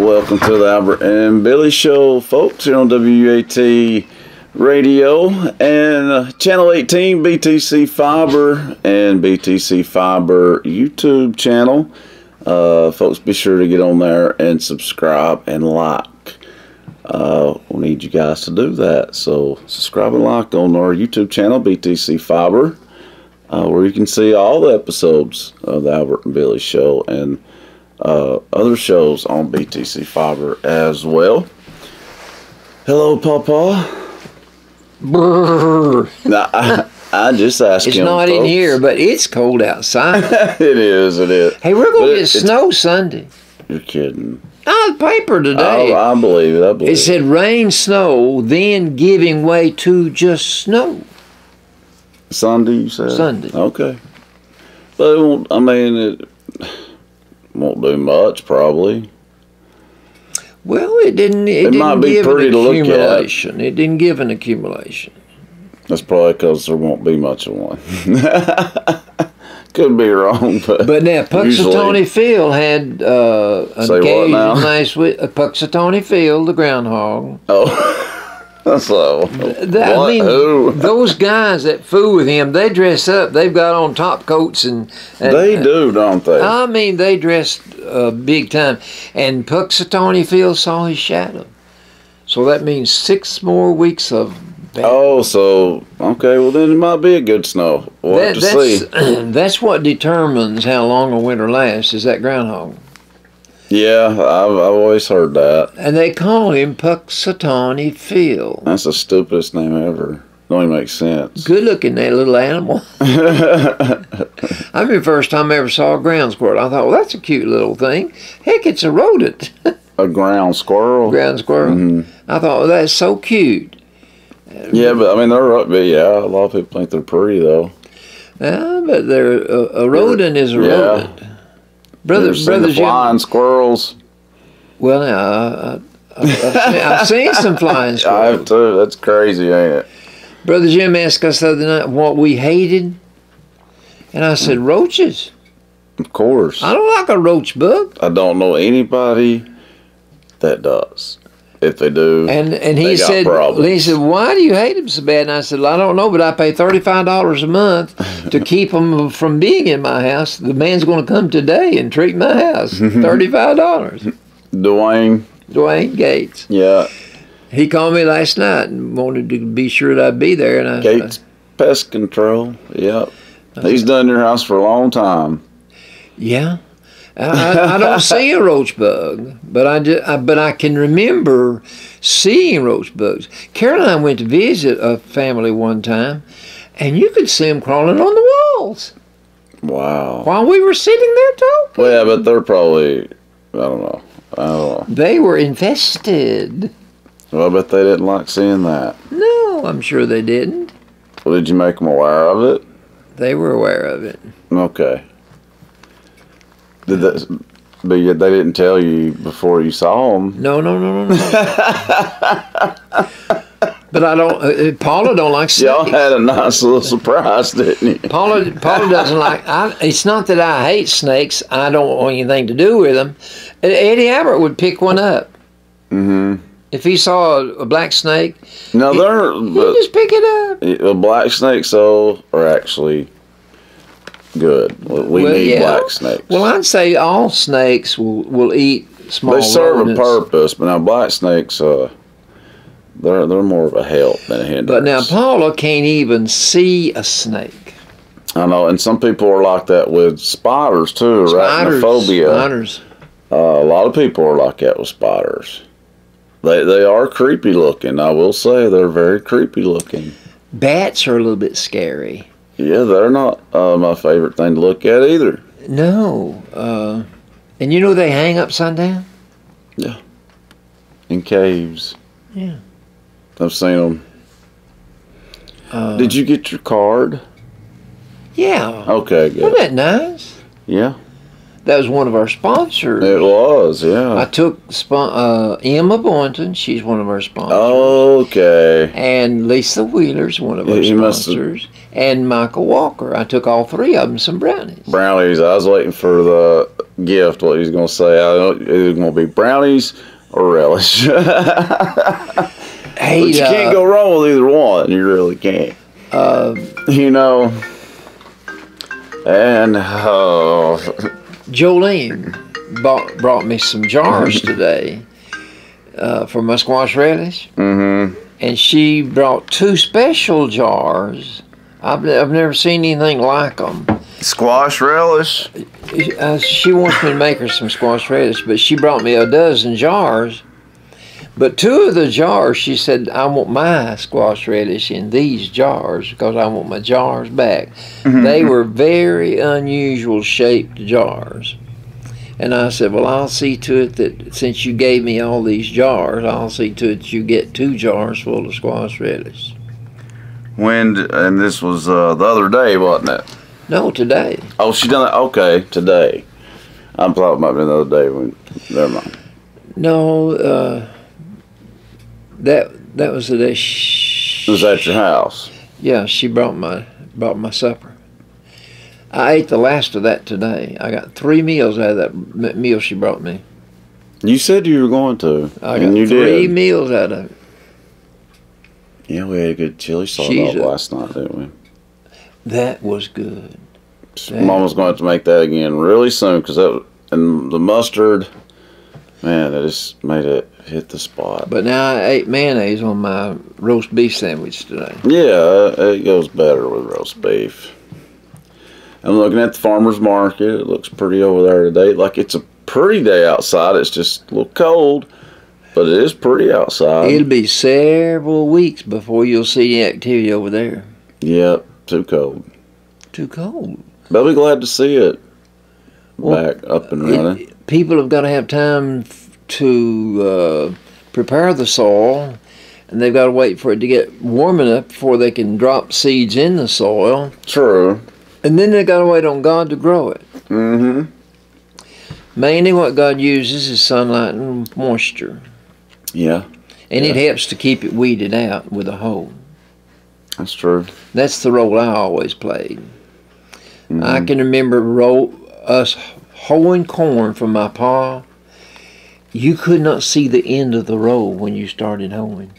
welcome to the Albert and Billy Show, folks, here on WUAT Radio and Channel 18 BTC Fiber and BTC Fiber YouTube channel. Folks, be sure to get on there and subscribe and like. We need you guys to do that. So subscribe and like on our YouTube channel, BTC Fiber, where you can see all the episodes of the Albert and Billy Show and other shows on BTC Fiber as well. Hello, Papa. Brrr. Nah, I just asked him. It's not folks. in here, but it's cold outside. It is. Hey, we're going to get snow Sunday. You're kidding. Oh, the paper today. I believe it. I believe it said rain, snow, then giving way to just snow. Sunday, you said? Sunday. Okay. But it won't, I mean, it won't do much, probably. Well, it didn't. It didn't might be give pretty an to look at. accumulation. It didn't give an accumulation. That's probably because there won't be much of one. Could be wrong, but now Puxatawny Phil had an occasion last week. Puxatawny Phil, the groundhog. Oh, so I mean, those guys that fool with him, they dress up. They've got on top coats and they do, don't they? I mean, they dressed big time. And Puxatawny Phil saw his shadow, so that means 6 more weeks of. Oh, so okay. Well, then it might be a good snow. We'll have to see. That's what determines how long a winter lasts. Is that groundhog? Yeah, I've always heard that. And they call him Puxatawny Phil. That's the stupidest name ever. Don't even make sense. Good looking, that little animal. I mean, first time I ever saw a ground squirrel, I thought, well, that's a cute little thing. Heck, it's a rodent. A ground squirrel. Ground squirrel. Mm-hmm. I thought, well, that's so cute. Yeah, but I mean, yeah, a lot of people think they're pretty though. Yeah, but they're a rodent is a rodent. Brother flying squirrels. Well, now I've seen some flying squirrels. I have too. That's crazy, ain't it? Brother Jim asked us the other night what we hated, and I said roaches. Of course. I don't like a roach bug. I don't know anybody that does. If they do, and he said, why do you hate them so bad? And I said, well, I don't know, but I pay $35 a month to keep them from being in my house. The man's going to come today and treat my house. $35. Dwayne Gates. Yeah. He called me last night and wanted to be sure that I'd be there. And Gates Pest Control. Yep. He's done your house for a long time. Yeah. I don't see a roach bug, but I can remember seeing roach bugs. Caroline went to visit a family one time, and you could see them crawling on the walls. Wow! While we were sitting there talking. Well, yeah, but they're probably I don't know. They were infested. Well, I bet they didn't like seeing that. No, I'm sure they didn't. Well, did you make them aware of it? They were aware of it. Okay. Did that? But yet they didn't tell you before you saw them. No. But I don't. Paula don't like snakes. Y'all had a nice little surprise, didn't you? Paula doesn't like. It's not that I hate snakes. I don't want anything to do with them. Eddie Albert would pick one up. Mm-hmm. If he saw a black snake, he'd just pick it up. Black snakes, though, are actually good. We need black snakes. Well, I'd say all snakes will eat small rodents. They serve a purpose, but now black snakes, they're more of a help than a hindrance. But now Paula can't even see a snake. I know, and some people are like that with spiders too. Arachnophobia. Spiders. A lot of people are like that with spiders. They are creepy looking. I will say they're very creepy looking. Bats are a little bit scary. Yeah, they're not my favorite thing to look at either. No. And you know they hang upside down? Yeah. In caves. Yeah. I've seen them. Did you get your card? Yeah. Okay, good. Wasn't that nice? Yeah. That was one of our sponsors. It was, yeah. I took Emma Boynton. She's one of our sponsors. Okay. And Lisa Wheeler's one of our sponsors. And Michael Walker. I took all three of them some brownies. Brownies. I was waiting for the gift, what he's going to say. I don't know, it's going to be brownies or relish. Hey, but you can't go wrong with either one. You really can't. You know. And Jolene brought me some jars today for my squash relish. Mm-hmm. And she brought 2 special jars. I've never seen anything like them. Squash relish? She wants me to make her some squash relish, but she brought me a dozen jars. But 2 of the jars, she said, I want my squash relish in these jars because I want my jars back. Mm-hmm. They were very unusual shaped jars. And I said, well, I'll see to it that since you gave me all these jars, I'll see to it that you get 2 jars full of squash relish. And this was the other day, wasn't it? No, today. Oh, she done it? Okay, today. I thought it might have been the other day. Never mind. No, that was the day. It was at your house. Yeah, she brought my supper. I ate the last of that today. I got 3 meals out of that meal she brought me. You said you were going to. I got 3 meals out of it. Yeah, we had a good chili sauce last night, didn't we? That was good. Mama's going to have to make that again really soon because and the mustard, man, it just made it hit the spot. But now I ate mayonnaise on my roast beef sandwich today. Yeah, it goes better with roast beef. I'm looking at the farmer's market. It looks pretty over there today. Like it's a pretty day outside. It's just a little cold, but it is pretty outside. It'll be several weeks before you'll see the activity over there. Yep, too cold. Too cold. But I'll be glad to see it back up and running. People have got to have time to prepare the soil, and they've got to wait for it to get warm enough before they can drop seeds in the soil. True. And then they've got to wait on God to grow it. Mm-hmm. Mainly what God uses is sunlight and moisture. Yeah. And it helps to keep it weeded out with a hoe. That's true. That's the role I always played. Mm-hmm. I can remember us hoeing corn from my pa. You could not see the end of the row when you started hoeing.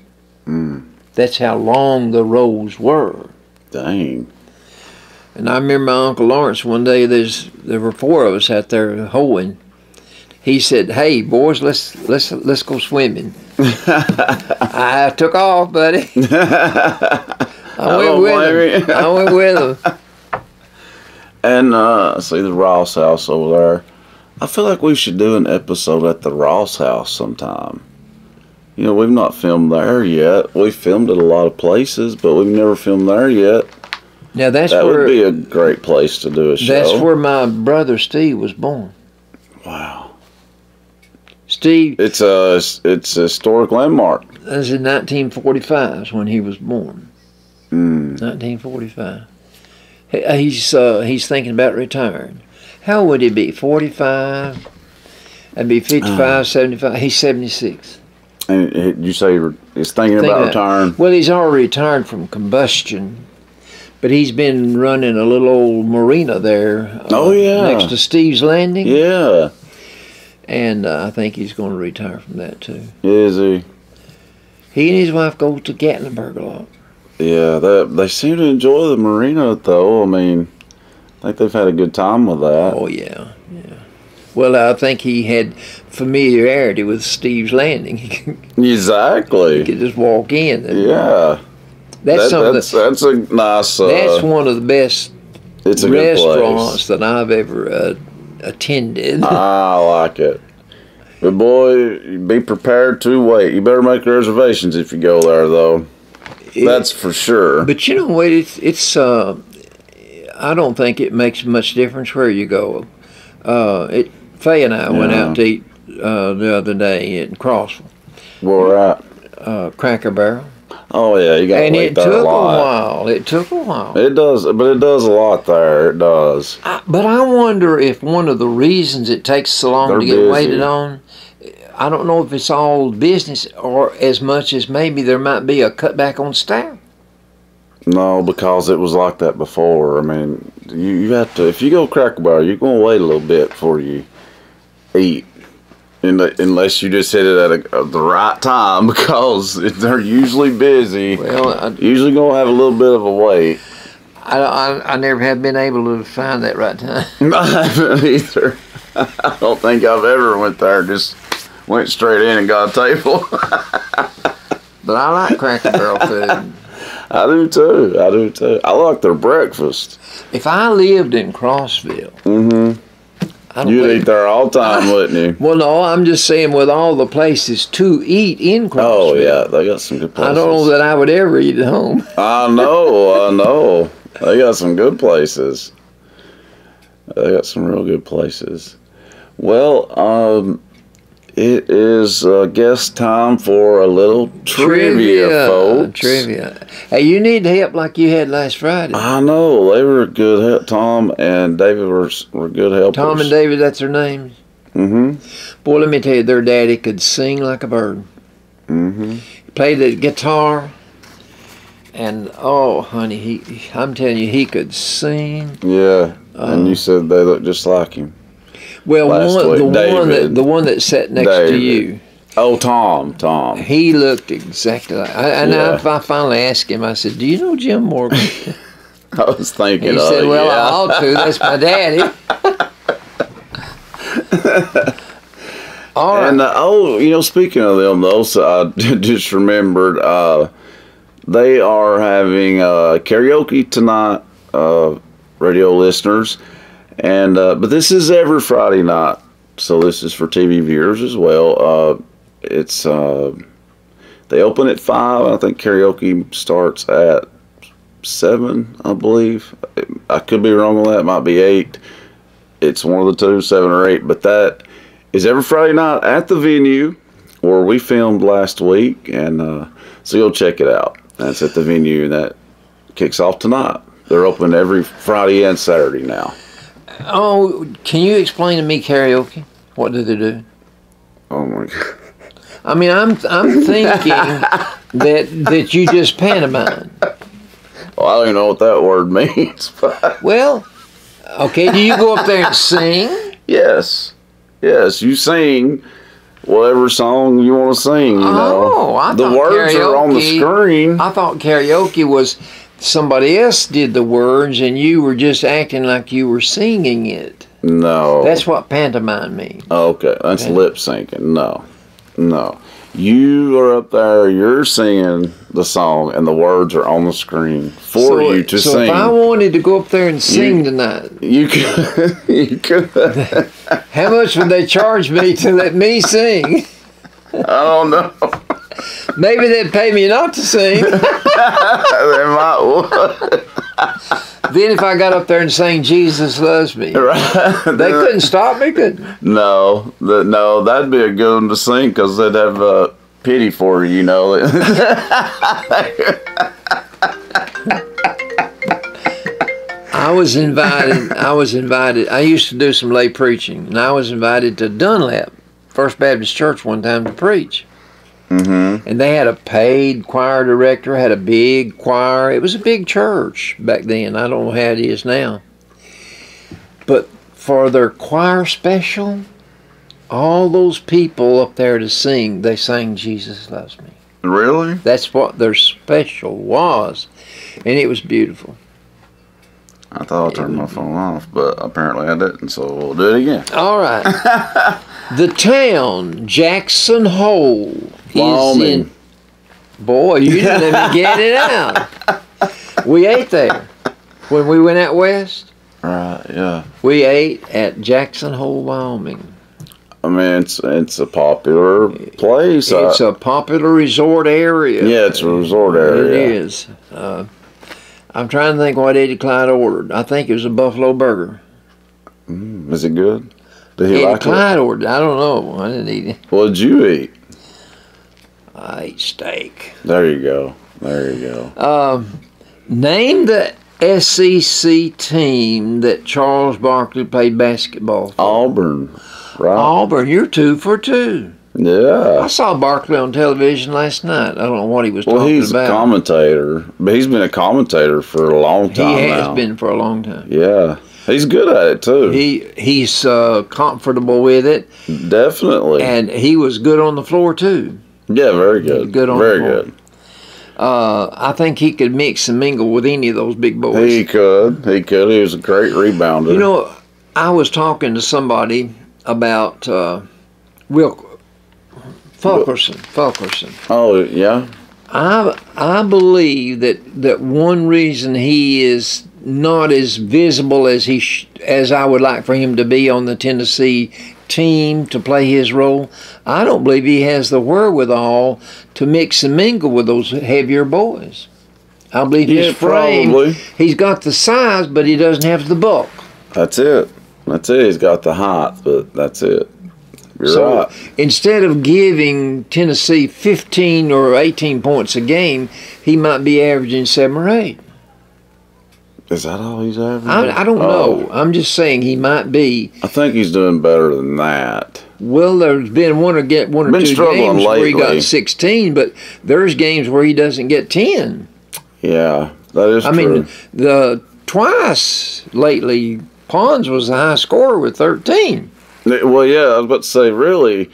Mm. That's how long the rows were. Dang. And I remember my Uncle Lawrence one day, there were 4 of us out there hoeing. He said, "Hey boys, let's go swimming." I took off, buddy. I went with him. And see the Ross house over there. I feel like we should do an episode at the Ross house sometime. You know, we've not filmed there yet. We filmed at a lot of places, but we've never filmed there yet. Now that would be a great place to do a show. That's where my brother Steve was born. Wow. Steve. It's a historic landmark. That was in 1945 when he was born. 1945. He's thinking about retiring. How old would he be? 45? That'd be 55, 75. He's 76. And you say he's thinking about retiring? Well, he's already retired from combustion. But he's been running a little old marina there. Next to Steve's Landing. Yeah. And I think he's going to retire from that too. Is he? He and his wife go to Gatlinburg a lot. Yeah, they seem to enjoy the marina though. I mean, I think they've had a good time with that. Oh yeah, yeah. Well, I think he had familiarity with Steve's Landing. Exactly. He could just walk in. Yeah. That's a nice. That's one of the best restaurants that I've ever attended. I like it. But boy, be prepared to wait. You better make reservations if you go there, though. That's for sure. But you know what? It's. I don't think it makes much difference where you go. Faye and I went out to eat the other day in Crossville. Where at? Cracker Barrel. Oh yeah, you got to And wait it there took a lot. while. It took a while. It does, but it does a lot there. It does. But I wonder if one of the reasons it takes so long They're to get busy. waited on, I don't know if it's all business or as much as maybe there might be a cutback on staff. No, because it was like that before. I mean, you have to, if you go Cracker Barrel, you're going to wait a little bit before you eat. Unless you just hit it at the right time, because they're usually busy. Well, usually going to have a little bit of a wait. I never have been able to find that right time. I haven't either. I don't think I've ever went there, just went straight in and got a table. But I like Cracker Barrel food. I do too. I like their breakfast. If I lived in Crossville, you'd eat there all the time, wouldn't you? Well, no, I'm just saying with all the places to eat in Crossville. Oh yeah, they got some good places. I don't know that I would ever eat at home. I know. They got some good places. They got some real good places. Well, it is guest time for a little trivia, folks. Trivia. Hey, you need help like you had last Friday. I know. They were good help. Tom and David were good helpers. Tom and David, that's their names? Mm-hmm. Boy, let me tell you, their daddy could sing like a bird. Mm-hmm. He played the guitar. And, oh, honey, I'm telling you, he could sing. Yeah. And you said they looked just like him. Well, the one that sat next to you. Oh, Tom. He looked exactly like. I finally asked him. I said, "Do you know Jim Morgan?" I was thinking. He said, "Well, I ought to. That's my daddy." All right. And speaking of them, though, so I just remembered they are having karaoke tonight, radio listeners. And but this is every Friday night, so this is for TV viewers as well. It's they open at 5. I think karaoke starts at 7, I believe. I could be wrong on that. It might be 8. It's one of the two, 7 or 8. But that is every Friday night at the venue where we filmed last week, and so you'll check it out. That's at the venue, and that kicks off tonight. They're open every Friday and Saturday now. Oh, can you explain to me karaoke? What do they do? Oh my God! I mean, I'm thinking that you just pantomime. Well, I don't even know what that word means. But well, okay. Do you go up there and sing? Yes. You sing whatever song you want to sing. You know, I the thought words are on the screen. I thought karaoke was somebody else did the words and you were just acting like you were singing it. No. That's what pantomime means. Okay, that's lip syncing. No. You are up there, you're singing the song, and the words are on the screen for you to sing. So if I wanted to go up there and sing tonight, you could. How much would they charge me to let me sing? I don't know. Maybe they'd pay me not to sing. They might would. Then if I got up there and sang "Jesus Loves Me," right. They couldn't stop me, could they? No, that'd be a good one to sing because they'd have pity for you, you know. I was invited. I used to do some lay preaching, and I was invited to Dunlap First Baptist Church one time to preach. Mm-hmm. And they had a paid choir director, had a big choir. It was a big church back then. I don't know how it is now. But for their choir special, all those people up there to sing, they sang "Jesus Loves Me." Really? That's what their special was. And it was beautiful. I thought I turned my phone off, but apparently I didn't, so we'll do it again. All right. The town, Jackson Hole, Wyoming. is in... Boy, you didn't let me get it out. We ate there when we went out west. Right, yeah. We ate at Jackson Hole, Wyoming. I mean, it's a popular place. It's a popular resort area. Yeah, it's a resort area. It is. I'm trying to think what Eddie Clyde ordered. I think it was a buffalo burger. Is it good? Did he like Clyde it? ordered. I don't know. I didn't eat it. What did you eat? I ate steak. There you go. There you go. Name the SEC team that Charles Barkley played basketball for. Auburn. Right. Auburn, you're 2 for 2. Yeah. I saw Barkley on television last night. I don't know what he was talking about. Well, he's a commentator, but he's been a commentator for a long time now. He has been for a long time. Yeah. He's good at it, too. He's comfortable with it. Definitely. And he was good on the floor, too. Yeah, very good. Good on very the floor. Good. I think he could mix and mingle with any of those big boys. He could. He was a great rebounder. You know, I was talking to somebody about Fulkerson. Oh, yeah? I believe that one reason he is not as visible as I would like for him to be on the Tennessee team to play his role, I don't believe he has the wherewithal to mix and mingle with those heavier boys. I believe his frame, probably. He's got the size, but he doesn't have the bulk. That's it. He's got the height, but that's it. You're right. Instead of giving Tennessee 15 or 18 points a game, he might be averaging 7 or 8. Is that all he's averaging? I don't know. I'm just saying he might be. I think he's doing better than that. Well, there's been one or two games lately. where he got 16, but there's games where he doesn't get 10. Yeah, that is true. I mean, twice lately, Pons was the high scorer with 13. Well, yeah, I was about to say, really,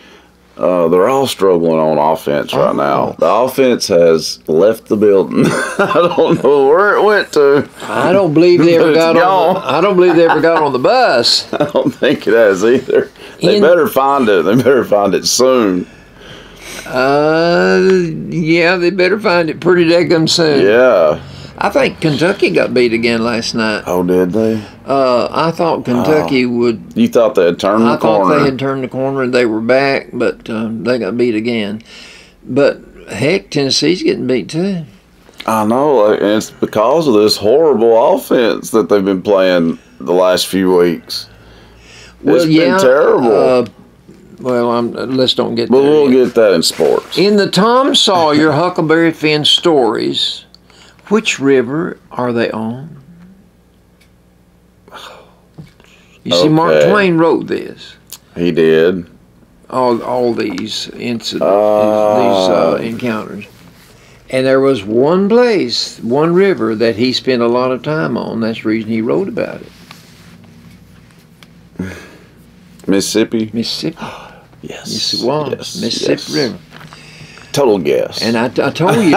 they're all struggling on offense right now. The offense has left the building. I don't know where it went to. I don't believe they ever got on. I don't believe they ever got on the bus. I don't think it has either. They better find it. They better find it soon. Yeah, they better find it pretty daggum soon. Yeah. I think Kentucky got beat again last night. Oh, did they? I thought Kentucky would. You thought they had turned the corner? I thought they had turned the corner and they were back, but they got beat again. But heck, Tennessee's getting beat too. I know, and it's because of this horrible offense that they've been playing the last few weeks. It's been terrible. Let's don't get. But we'll get that in sports. In the Tom Sawyer Huckleberry Finn stories, which river are they on? You see, Mark Twain wrote this. He did. All these incidents, these encounters. And there was one place, one river that he spent a lot of time on. That's the reason he wrote about it. Mississippi? Mississippi. Yes. Yes, it was. Yes. Mississippi River. Total guess. And I told you,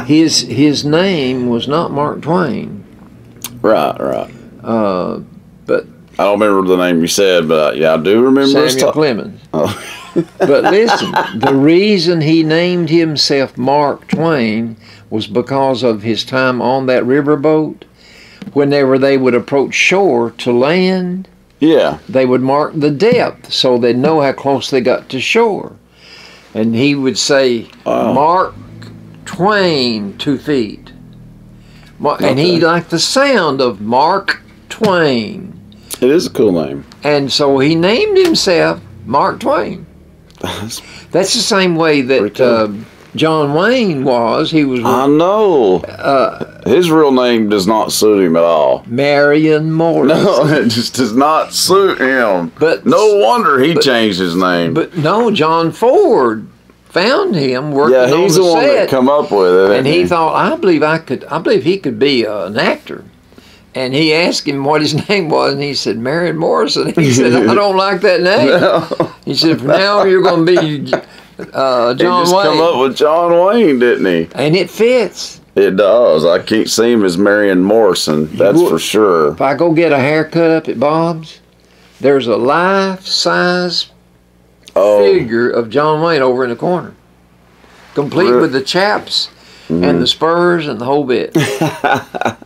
his name was not Mark Twain. Right. But I don't remember the name you said, but yeah, I do remember Samuel Clemens. Oh. But listen, the reason he named himself Mark Twain was because of his time on that riverboat. Whenever they would approach shore to land, they would mark the depth so they'd know how close they got to shore. And he would say, Mark Twain, 2 feet. And he liked the sound of Mark Twain. It is a cool name. And so he named himself Mark Twain. That's the same way that John Wayne was. He was. I know. His real name does not suit him at all. Marion Morris. No, it just does not suit him. But no wonder he changed his name. But no, John Ford found him working on the set. Yeah, he's the one that come up with it. And he thought, I believe he could be an actor. And he asked him what his name was, and he said, Marion Morrison. He said, I don't like that name. No. He said, from now on, you're going to be John Wayne. He just come up with John Wayne, didn't he? And it fits. It does. I can't see him as Marion Morrison, that's for sure. If I go get a haircut up at Bob's, there's a life-size figure of John Wayne over in the corner, complete with the chaps and the spurs and the whole bit.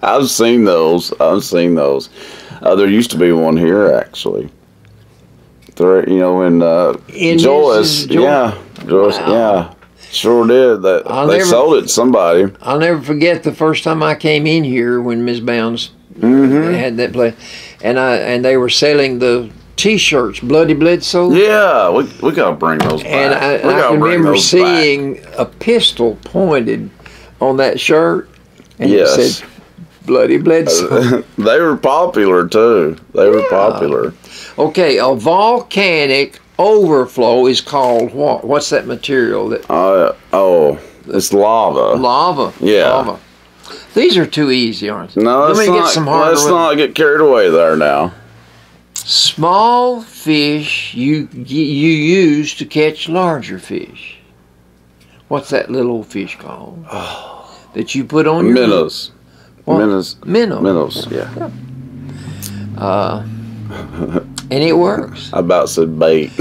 I've seen those. There used to be one here, actually. There, in Joyce. Joyce, wow. Sure did. They sold it to somebody. I'll never forget the first time I came in here when Ms. Bounds had that place, and they were selling the T-shirts, Bloody Bledsoe. Yeah, we gotta bring those back. And I can remember seeing a pistol pointed on that shirt, and Yes. it said Bloody Bledsoe. They were popular too. They were popular. Okay, a volcanic overflow is called what? What's that material? That It's lava. lava. Yeah. Lava. These are too easy, aren't they? No, Let me get some harder let's ones. not get carried away there now. Small fish you use to catch larger fish. What's that little fish called? That you put on your Minnows. What? Minnows. Minnow. Minnows, yeah. And it works. I about said bait.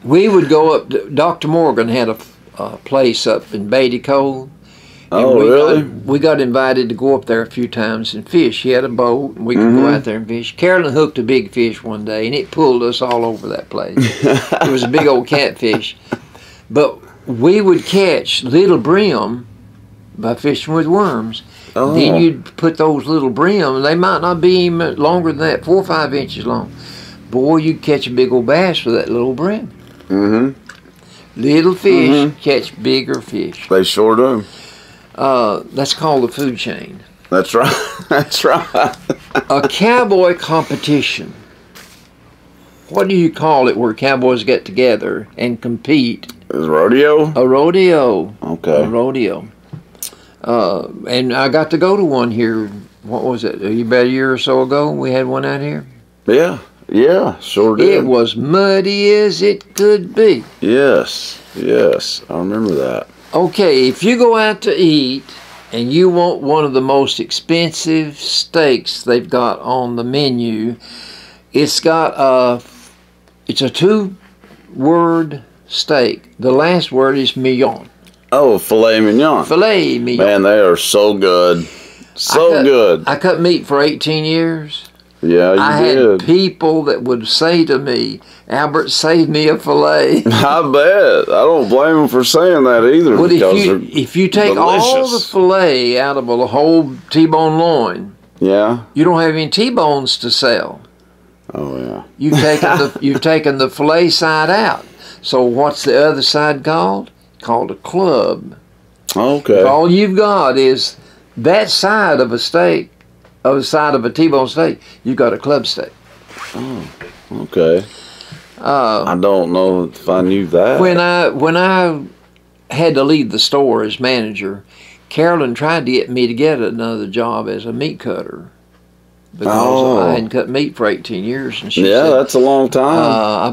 We would go up. Dr. Morgan had a place up in Beatty Cove. And Oh, really? We got invited to go up there a few times and fish. He had a boat, and we could go out there and fish. Carolyn hooked a big fish one day, and it pulled us all over that place. It was a big old catfish. But we would catch little brim by fishing with worms. Oh. Then you'd put those little brim, they might not be even longer than that, 4 or 5 inches long. Boy, you'd catch a big old bass with that little brim. Mm-hmm. Little fish catch bigger fish. They sure do. That's called the food chain. That's right. That's right. A cowboy competition. What do you call it where cowboys get together and compete? Is rodeo? A rodeo. Okay. A rodeo. And I got to go to one here. What was it? About a year or so ago, we had one out here. Yeah. Yeah, sure did. It was muddy as it could be. Yes. Yes. I remember that. Okay, if you go out to eat and you want one of the most expensive steaks they've got on the menu, it's a 2-word steak. The last word is million. Oh, filet mignon. Filet mignon. Man, they are so good. So good. I cut meat for 18 years. Yeah, you I did. had people that would say to me, Albert, save me a filet. I bet. I don't blame them for saying that either. But because if you take all the delicious. filet out of a whole T-bone loin, Yeah. you don't have any T-bones to sell. Oh, yeah. You've taken the filet side out. So what's the other side called? Called a club. Okay. If all you've got is that side of a steak, of the side of a T-bone steak, you've got a club steak. Oh, okay. I don't know if I knew that. When I had to leave the store as manager, Carolyn tried to get me to get another job as a meat cutter because I hadn't cut meat for 18 years, and she said, that's a long time.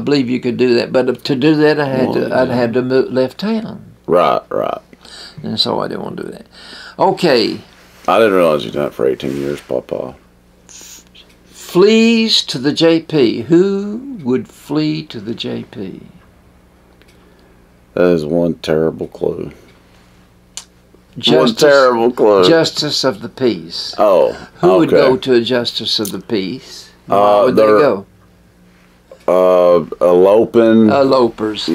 I believe you could do that, but to do that, I'd have to left town, Right. and so I didn't want to do that. Okay, I didn't realize you'd done it for 18 years, Papa. flees to the JP. Who would flee to the JP? That is one terrible clue. Justice, one terrible clue. Justice of the peace. Oh, Who would go to a justice of the peace? Why would they go? Eloping. Elopers.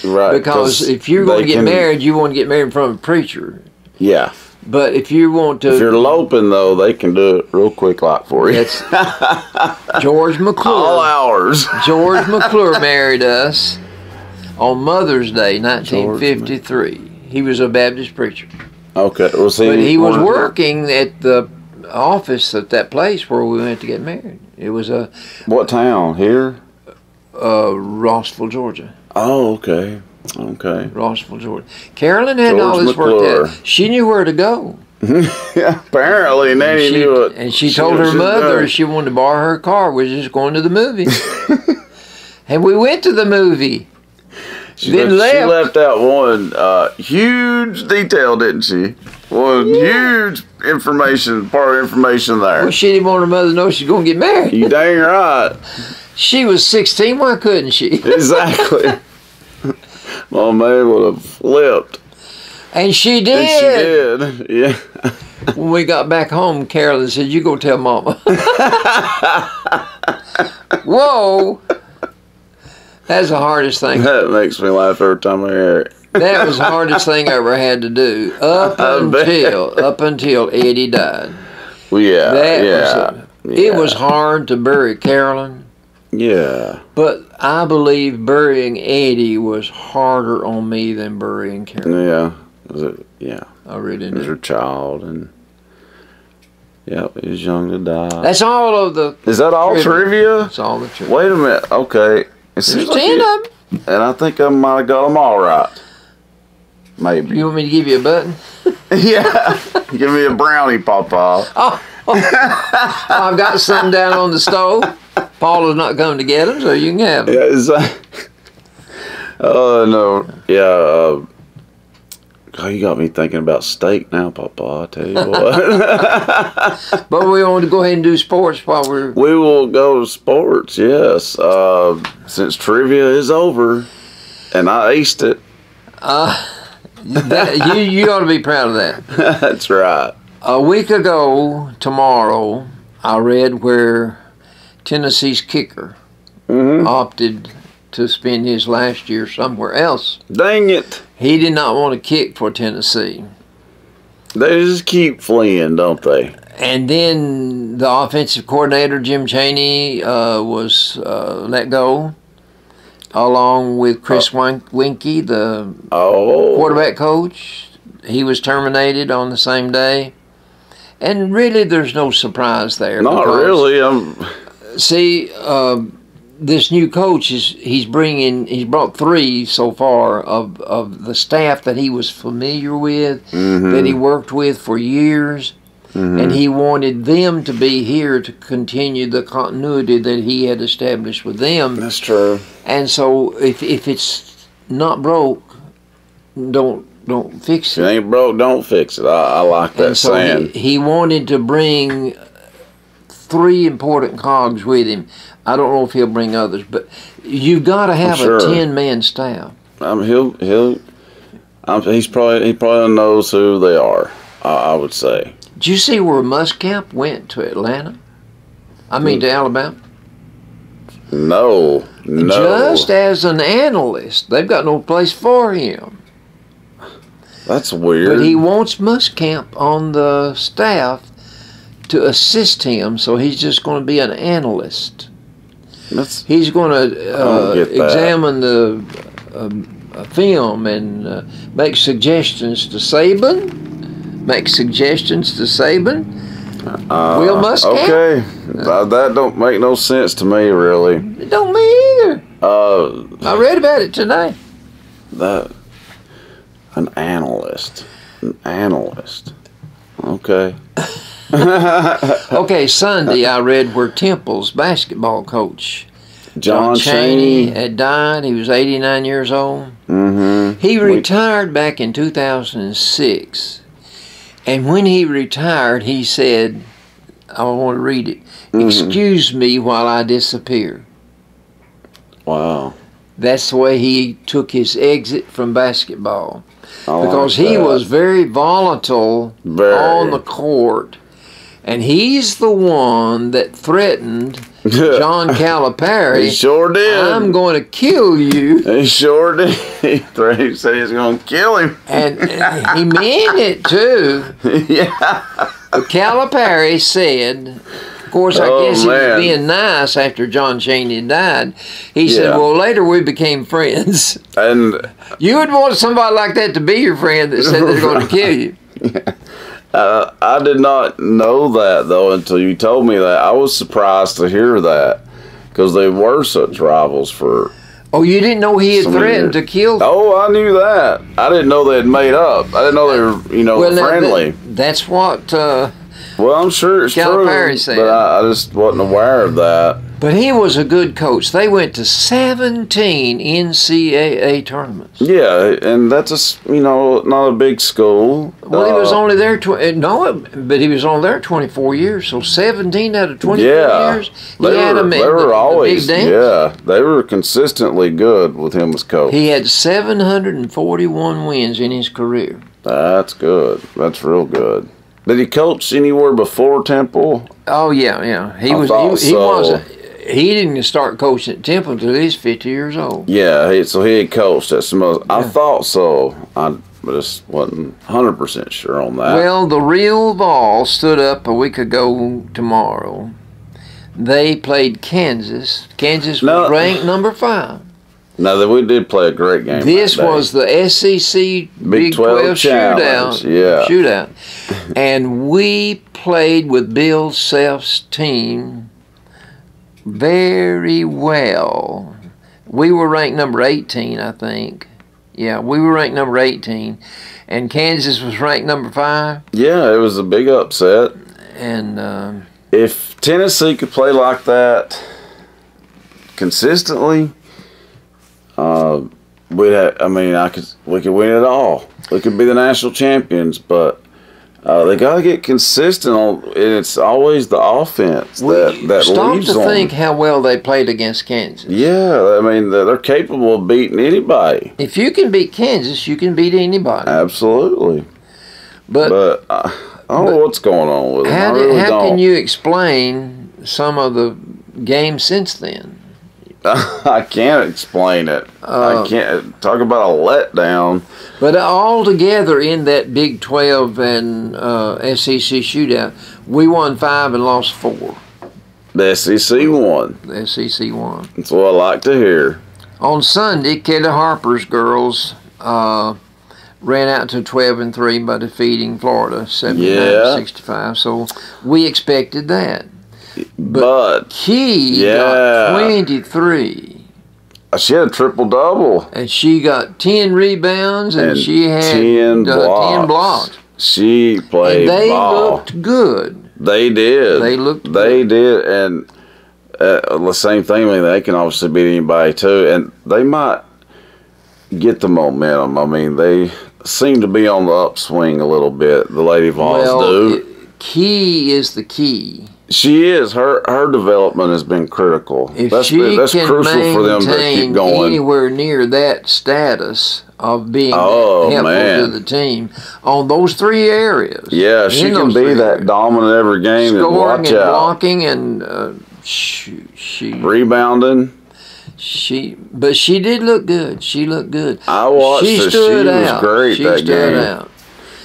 Right. Because if you're going to get married, you want to get married from a preacher. Yeah. But if you want to... If you're eloping, though, they can do it real quick like for you. That's George McClure. All hours. George McClure married us on Mother's Day, 1953. He was a Baptist preacher. Okay. Well, see, But he was working at the office at that place where we went to get married. It was a... What town? Here? Rossville, Georgia. Oh, okay. Okay. Rossville, Georgia. Carolyn had George all this McClure. worked out. She knew where to go. Yeah, apparently, Nanny knew it. And she told her mother if she wanted to borrow her car, we're just going to the movie. And we went to the movie. She Then left out one huge detail, didn't she? One huge part of information there. Well, she didn't want her mother to know she's going to get married. You dang right. She was 16. Why couldn't she? Exactly. Mom May would have flipped. And she did. And she did. Yeah. When we got back home, Carolyn said, "You go tell Mama." Whoa. That's the hardest thing. That makes me laugh every time I hear it. That was the hardest thing I ever had to do. Up until Eddie died. Well, yeah. It was hard to bury Carolyn. Yeah. But I believe burying Eddie was harder on me than burying Carolyn. Yeah. Was it? Yeah. I really It was do. her child, and yep, he was young to die. That's all of the. Is that all trivia? That's all the trivia. Wait a minute. Okay. There's 10 of them. And I think I might have got them all right. Maybe. You want me to give you a button? Yeah. Give me a brownie, Papa. Oh, I've got some down on the stove. Paula's not coming to get them, so you can have them. Yeah, is that? Oh, no. Yeah. Oh, you got me thinking about steak now, Papa. I tell you what. But we want to go ahead and do sports while we're. We will go to sports, yes. Since trivia is over, and I aced it. You ought to be proud of that. That's right. A week ago tomorrow, I read where Tennessee's kicker opted to spend his last year somewhere else. Dang it. He did not want to kick for Tennessee. They just keep fleeing, don't they? And then the offensive coordinator, Jim Chaney, was let go, along with Chris Winkie, the quarterback coach. He was terminated on the same day. And really, there's no surprise there. Not really. See, this new coach he's brought 3 so far of the staff that he was familiar with, that he worked with for years, and he wanted them to be here to continue the continuity that he had established with them. That's true. And so, if it's not broke, don't fix it. If it ain't broke, don't fix it. I like that and so saying. He wanted to bring 3 important cogs with him. I don't know if he'll bring others, but you've got to have a 10-man staff. He probably knows who they are. I would say. Did you see where Muscamp went to Atlanta? I mean to Alabama. No. Just as an analyst, they've got no place for him. That's weird. But he wants Muscamp on the staff to assist him, so he's just going to be an analyst. He's going to examine the film and make suggestions to Saban. Will Muscamp. Okay, that don't make no sense to me, really. It don't me either. I read about it today. An analyst. Okay. Okay, Sunday I read where Temple's basketball coach John Chaney had died. He was 89 years old. He retired back in 2006. And when he retired, he said, I want to read it, "Excuse me while I disappear." Wow. That's the way he took his exit from basketball. Because he that. was very volatile on the court. And he's the one that threatened John Calipari. He sure did. I'm going to kill you. He sure did. He said he was going to kill him. And he meant it too. Yeah. But Calipari said, of course, I guess he was being nice after John Chaney died. He said, well, later we became friends. And you would want somebody like that to be your friend that said they're going to kill you. I did not know that, though, until you told me that. I was surprised to hear that because they were such rivals for. Oh, you didn't know he had threatened to kill? Oh, I knew that. I didn't know they had made up. I didn't know they were, friendly. That's what. Well, I'm sure it's Calipari true, but I just wasn't aware of that. But he was a good coach. They went to 17 NCAA tournaments. Yeah, and that's not a big school. Well, he was only there but he was only there 24 years. So 17 out of 24 years, he had them in the big dance. Yeah, they were consistently good with him as coach. He had 741 wins in his career. That's good. That's real good. Did he coach anywhere before Temple? Oh yeah. He didn't start coaching at Temple until he was 50 years old. Yeah, so he had coached at some other. I thought so. I just wasn't 100% sure on that. Well, the real ball stood up a week ago tomorrow. They played Kansas. Kansas was ranked number 5. No, we did play a great game. This was the SEC Big 12 shootout. Yeah. Shootout. And we played with Bill Self's team very well. We were ranked number 18, I think. Yeah, we were ranked number 18. And Kansas was ranked number 5. Yeah, it was a big upset. And if Tennessee could play like that consistently, we could win it all. We could be the national champions, but they got to get consistent on, and it's always the offense that stop leaves to them. think how well they played against Kansas. Yeah, I mean they're capable of beating anybody. If you can beat Kansas, you can beat anybody. Absolutely. But I don't know what's going on with them. How can you explain some of the games since then? I can't explain it. I can't talk about a letdown. But all together in that Big 12 and SEC shootout, we won 5 and lost 4. The SEC won. The SEC won. That's what I like to hear. On Sunday, Kelly Harper's girls ran out to 12-3 by defeating Florida 79-65. So we expected that. But Key got 23. She had a triple-double. And she got 10 rebounds and she had 10 blocks. She played and they ball. Looked good. They did. They looked good. They did. And the same thing, I mean, they can obviously beat anybody too. And they might get the momentum. I mean, they seem to be on the upswing a little bit. The Lady Vols do. Key is the key. She is. Her development has been critical. If that's can crucial for them to keep going. Anywhere near that status of being helpful to the team on those 3 areas. Yeah, she can be that dominant every game. Scoring and and blocking and she rebounding. But she did look good. She looked good. I watched her. She was great that game.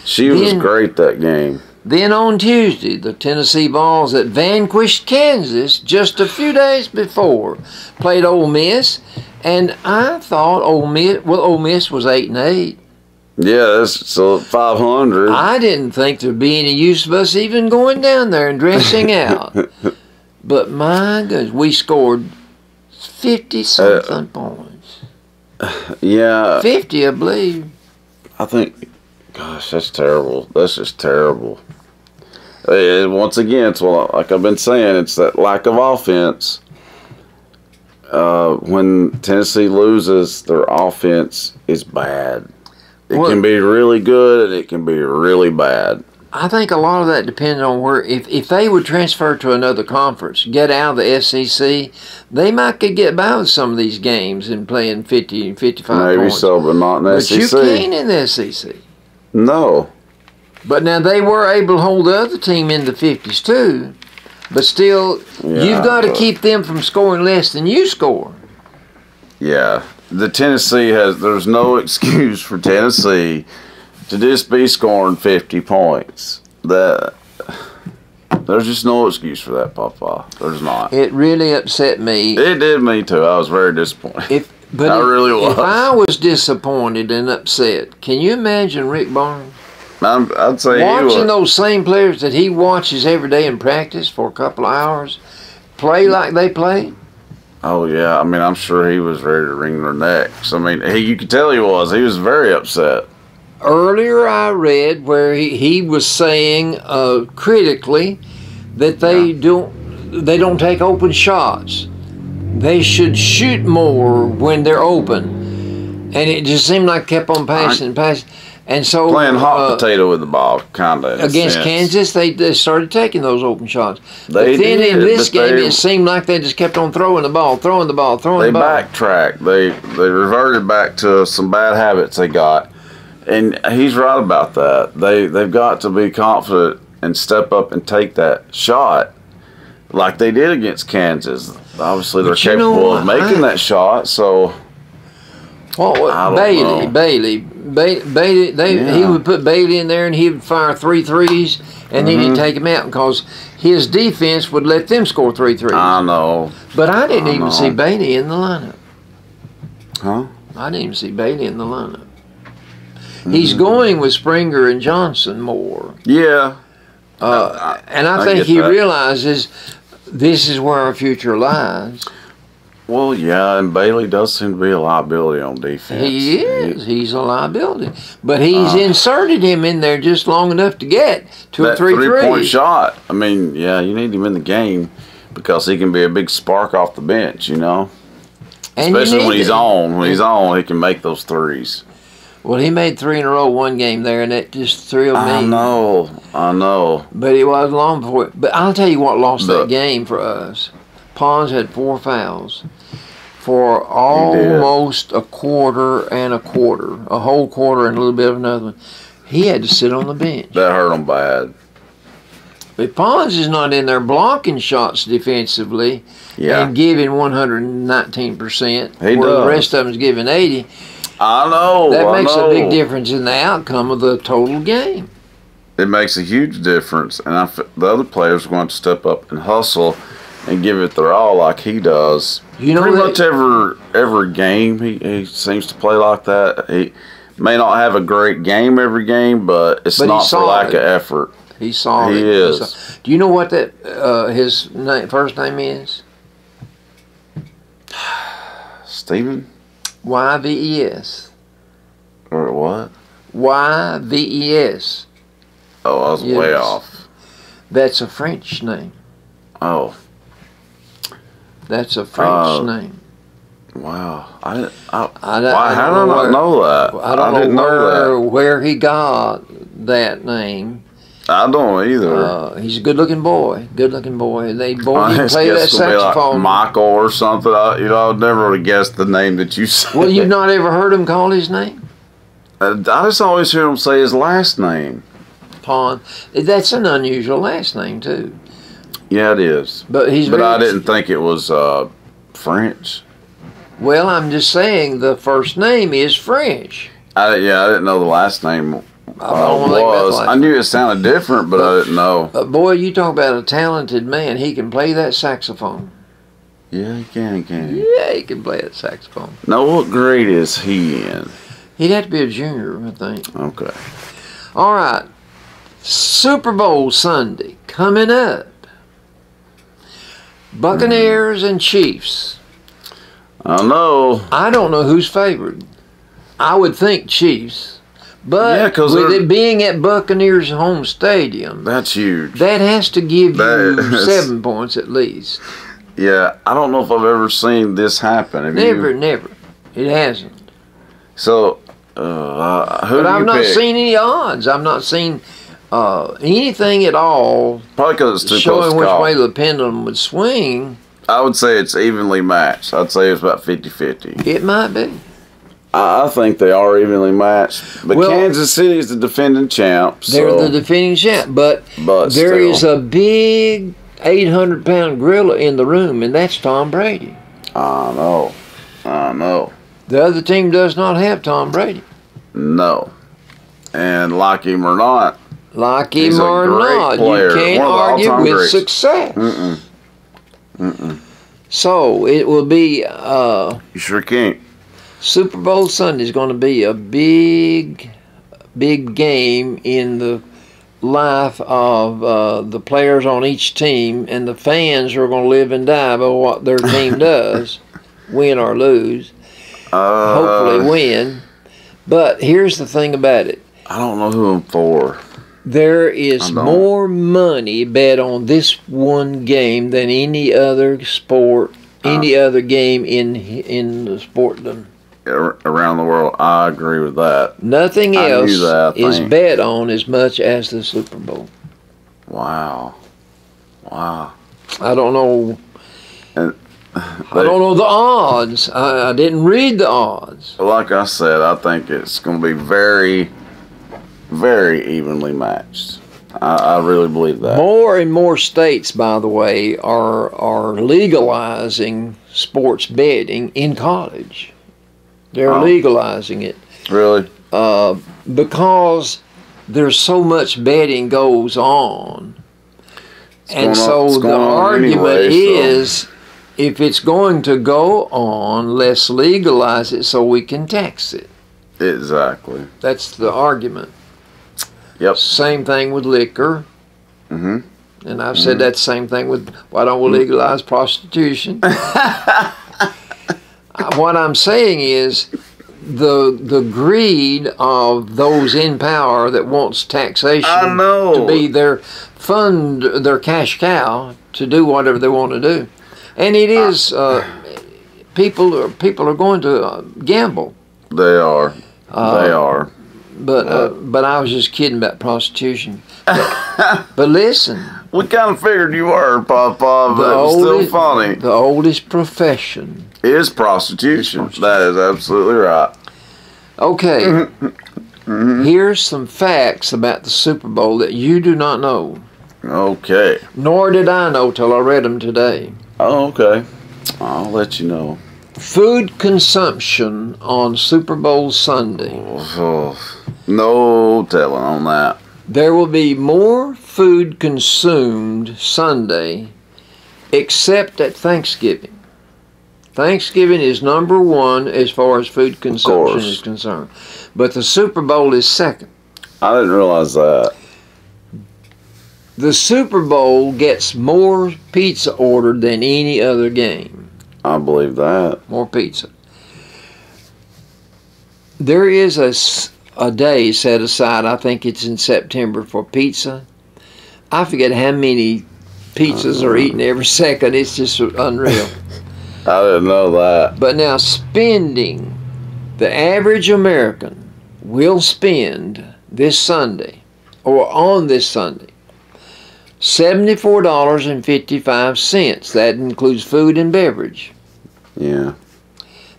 She was great that game. Then on Tuesday, the Tennessee Vols that vanquished Kansas just a few days before played Ole Miss, and I thought Ole Miss was 8-8. Yeah, so 500. I didn't think there'd be any use of us even going down there and dressing out. But my goodness, we scored 50-something points. Yeah. 50, I believe. I think, gosh, that's terrible. That's just terrible. Once again, it's like I've been saying, it's that lack of offense. When Tennessee loses, their offense is bad. It can be really good and it can be really bad. I think a lot of that depends on where, if they would transfer to another conference, get out of the SEC, they might could get by with some of these games and playing 50 and 55 points. Maybe so, but not in the SEC. But you can't in the SEC. No. But now they were able to hold the other team in the 50s too. But still, you've got to keep them from scoring less than you score. Yeah. The Tennessee there's no excuse for Tennessee to just be scoring 50 points. There's just no excuse for that, Papa. There's not. It really upset me. It did me too. I was very disappointed. I really was. If I was disappointed and upset, can you imagine Rick Barnes? I'd say watching those same players that he watches every day in practice for a couple of hours play like they play. Oh yeah, I mean I'm sure he was ready to wring their necks. I mean you could tell he was very upset. Earlier I read where he was saying critically that they don't take open shots. They should shoot more when they're open, and it just seemed like kept on passing and passing. And so playing hot potato with the ball, kind of. Against Kansas, they started taking those open shots. But then did, in this game, it seemed like they just kept on throwing the ball. They backtracked. They reverted back to some bad habits they got, and he's right about that. They've got to be confident and step up and take that shot, like they did against Kansas. Obviously, they're capable of making that shot. So. Bailey, he would put Bailey in there and he would fire 3 threes and then he'd take him out because his defense would let them score 3 threes. I know. But I didn't even see Bailey in the lineup. Huh? I didn't even see Bailey in the lineup. He's going with Springer and Johnson more. Yeah. And I think he realizes this is where our future lies. Well, yeah, and Bailey does seem to be a liability on defense. He is. He's a liability. But he's inserted him in there just long enough to get to a 3-3. Three-point shot. I mean, yeah, you need him in the game because he can be a big spark off the bench, you know. And especially when he's on. When he's on, he can make those threes. Well, he made 3 in a row one game there, and that just thrilled me. I know. But it wasn't long before it. But I'll tell you what lost that game for us. Pons had 4 fouls for almost a quarter, a whole quarter and a little bit of another one. He had to sit on the bench. That hurt him bad. But Pons is not in there blocking shots defensively and giving 119%. He does. The rest of them is giving 80%. I know. That makes a big difference in the outcome of the total game. It makes a huge difference, and the other players are going to step up and hustle and give it their all like he does. You know, pretty much every game he seems to play like that. He may not have a great game every game, but it's not for lack of effort. He saw it. He is. Do you know what that his first name is? Steven? YVES. Or what? YVES. Oh, I was way off. That's a French name. Oh. That's a French name. Wow. How did I not know that? I don't know where he got that name. I don't either. He's a good-looking boy. Good-looking boy. He can play that saxophone. Like Michael or something. I never would have guessed the name that you said. Well, you've not ever heard him call his name? I just always hear him say his last name. Pon. That's an unusual last name too. Yeah, it is. But I didn't think it was French. Well, I'm just saying the first name is French. I didn't know the last name. I knew it sounded different, but I didn't know. Boy, you talk about a talented man. He can play that saxophone. Yeah, he can, Yeah, he can play that saxophone. Now, what grade is he in? He'd have to be a junior, I think. Okay. All right. Super Bowl Sunday coming up. Buccaneers and Chiefs. I know. I don't know who's favored. I would think Chiefs. But with it being at Buccaneers' home stadium, that's huge. That has to give you 7 points at least. Yeah, I don't know if I've ever seen this happen. Never. It hasn't. So, who but I've not seen any odds. I've not seen anything at all. Probably because it's too showing close to call. Which way the pendulum would swing. I would say it's evenly matched. I'd say it's about 50-50. It might be. I think they are evenly matched. But Kansas City is the defending champ. They're the defending champ. But there is a big 800-pound gorilla in the room, and that's Tom Brady. I know. The other team does not have Tom Brady. No. And like him or not, you can't argue with success. So it will be. You sure can't. Super Bowl Sunday is going to be a big game in the life of the players on each team, and the fans are going to live and die by what their team does, win or lose. Hopefully win. But here's the thing about it. I don't know who I'm for. There is more money bet on this one game than any other sport, any other game in the sportdom. Around the world, I agree with that. Nothing else is bet on as much as the Super Bowl. Wow. I don't know. I don't know the odds. I didn't read the odds. Like I said, I think it's going to be very, very evenly matched. I really believe that. More and more states, by the way, are legalizing sports betting in college. They're legalizing it. Really? Because there's so much betting goes on. And so the argument is if it's going to go on, let's legalize it so we can tax it. Exactly. That's the argument. Yep. Same thing with liquor. Mm-hmm. And I've said that same thing with, why don't we legalize prostitution? What I'm saying is the greed of those in power that wants taxation to be their cash cow to do whatever they want to do. And it is, people are going to gamble. They are. They are. But I was just kidding about prostitution. But listen. We kind of figured you were, Papa, but it was still funny. The oldest profession is prostitution. That is absolutely right. Okay. Here's some facts about the Super Bowl that you do not know. Okay. Nor did I know till I read them today. Oh, okay. I'll let you know. Food consumption on Super Bowl Sunday. No telling on that. There will be more food consumed Sunday except at Thanksgiving. Thanksgiving is number one as far as food consumption is concerned. But the Super Bowl is second. I didn't realize that. The Super Bowl gets more pizza ordered than any other game. I believe that. More pizza. There is a day set aside, I think it's in September, for pizza. I forget how many pizzas are eaten every second. It's just unreal. I didn't know that. But now spending, the average American will spend this Sunday, or on this Sunday, $74.55. That includes food and beverage. Yeah.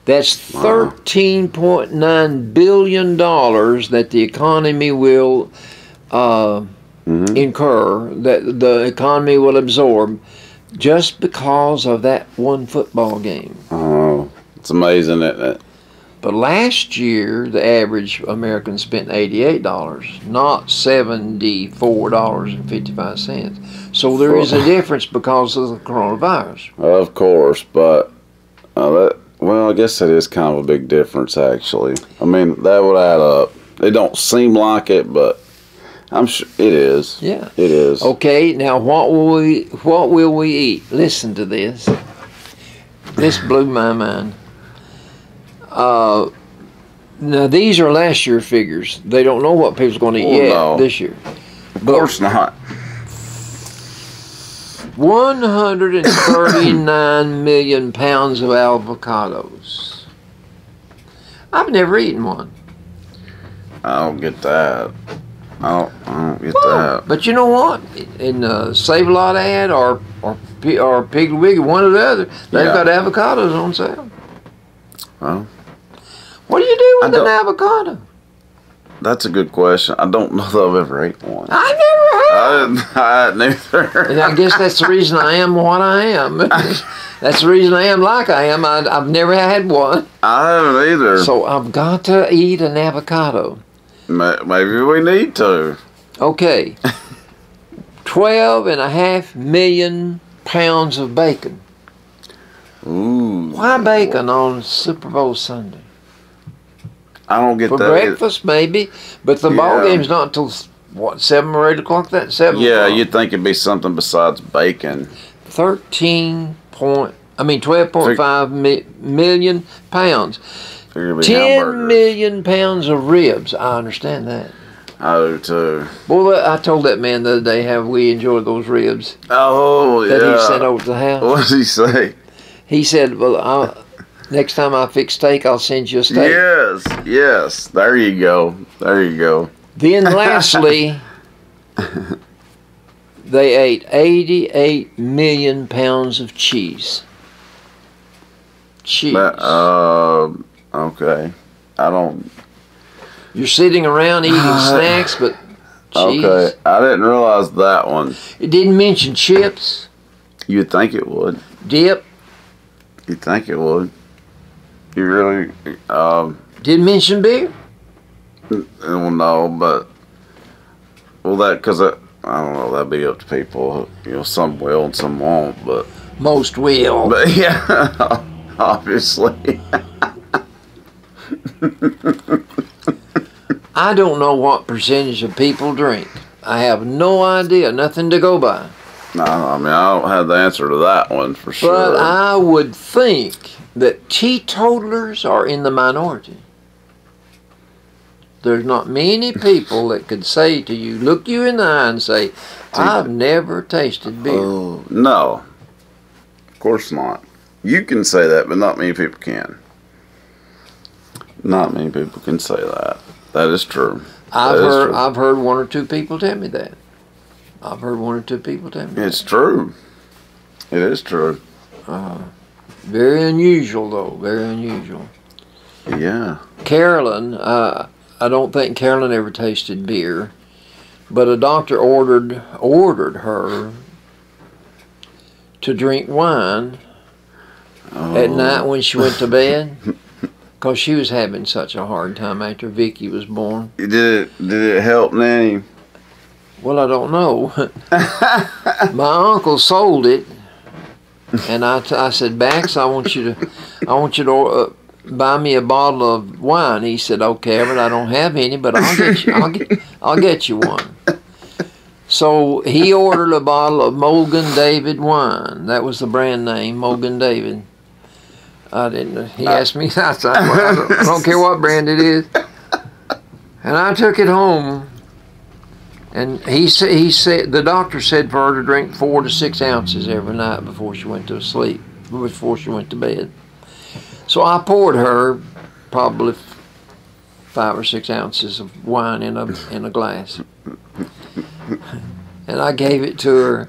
That's $13.9 billion that the economy will incur, that the economy will absorb, just because of that one football game. Oh, it's amazing, isn't it? But last year, the average American spent $88, not $74.55. So there is a difference because of the coronavirus. Of course, but well, I guess that is kind of a big difference, actually. I mean, that would add up. It don't seem like it, but I'm sure it is. Yeah, it is. Okay, now what will we eat? Listen to this. This blew my mind. Now these are last year figures. They don't know what people's going to eat this year. Of course not. 139 million pounds of avocados. I've never eaten one. I don't get that. I don't get that. But you know what? In Save a Lot ad or Piggly Wiggly, one or the other, they've got avocados on sale. Well, what do you do with an avocado? That's a good question. I don't know that I've ever ate one. I never have. I hadn't either. And I guess that's the reason I am what I am. That's the reason I am like I am. I've never had one. I haven't either. So I've got to eat an avocado. Maybe we need to. Okay. 12.5 million pounds of bacon. Ooh. Why bacon on Super Bowl Sunday? I don't get that. For breakfast, maybe. But the ball game's not until, what, 7 or 8 o'clock? 7 Yeah, o'clock. you'd think it'd be something besides bacon. 12.5 million pounds. 10 million pounds of ribs. I understand that. I do too. Boy, I told that man the other day how we enjoyed those ribs. Oh, yeah. That he sent over to the house. What did he say? He said, well, next time I fix steak, I'll send you a steak. Yes. There you go. Then lastly, they ate 88 million pounds of cheese. Cheese. Okay. I don't... You're sitting around eating snacks, but cheese. Okay. I didn't realize that one. It didn't mention chips. You'd think it would. Dip. You'd think it would. You really... Didn't mention beer. Well, no, but... Well, because I don't know, that'd be up to people. You know, some will and some won't, but... Most will. But yeah, obviously. I don't know what percentage of people drink. I have no idea, nothing to go by. No, I mean, I don't have the answer to that one for sure. But I would think that teetotalers are in the minority. There's not many people that could say to you, look you in the eye and say, I've never tasted beer. No, of course not. You can say that, but not many people can. Not many people can say that. That is true. I've heard one or two people tell me that. I've heard one or two people tell me it's true. It is true. Very unusual, though. Very unusual. Yeah. Carolyn, I don't think Carolyn ever tasted beer, but a doctor ordered her to drink wine at night when she went to bed, because she was having such a hard time after Vicky was born. Did it help, Nanny? Well, I don't know. My uncle sold it, and I said, Bax, I want you to buy me a bottle of wine. He said, okay, but I don't have any, but I'll get you one. So he ordered a bottle of Mogan David wine. That was the brand name, Mogan David. I didn't know. He asked me, I said, I don't care what brand it is. And I took it home, and he said the doctor said for her to drink 4 to 6 ounces every night before she went to sleep, before she went to bed. So I poured her probably 5 or 6 ounces of wine in a glass, and I gave it to her.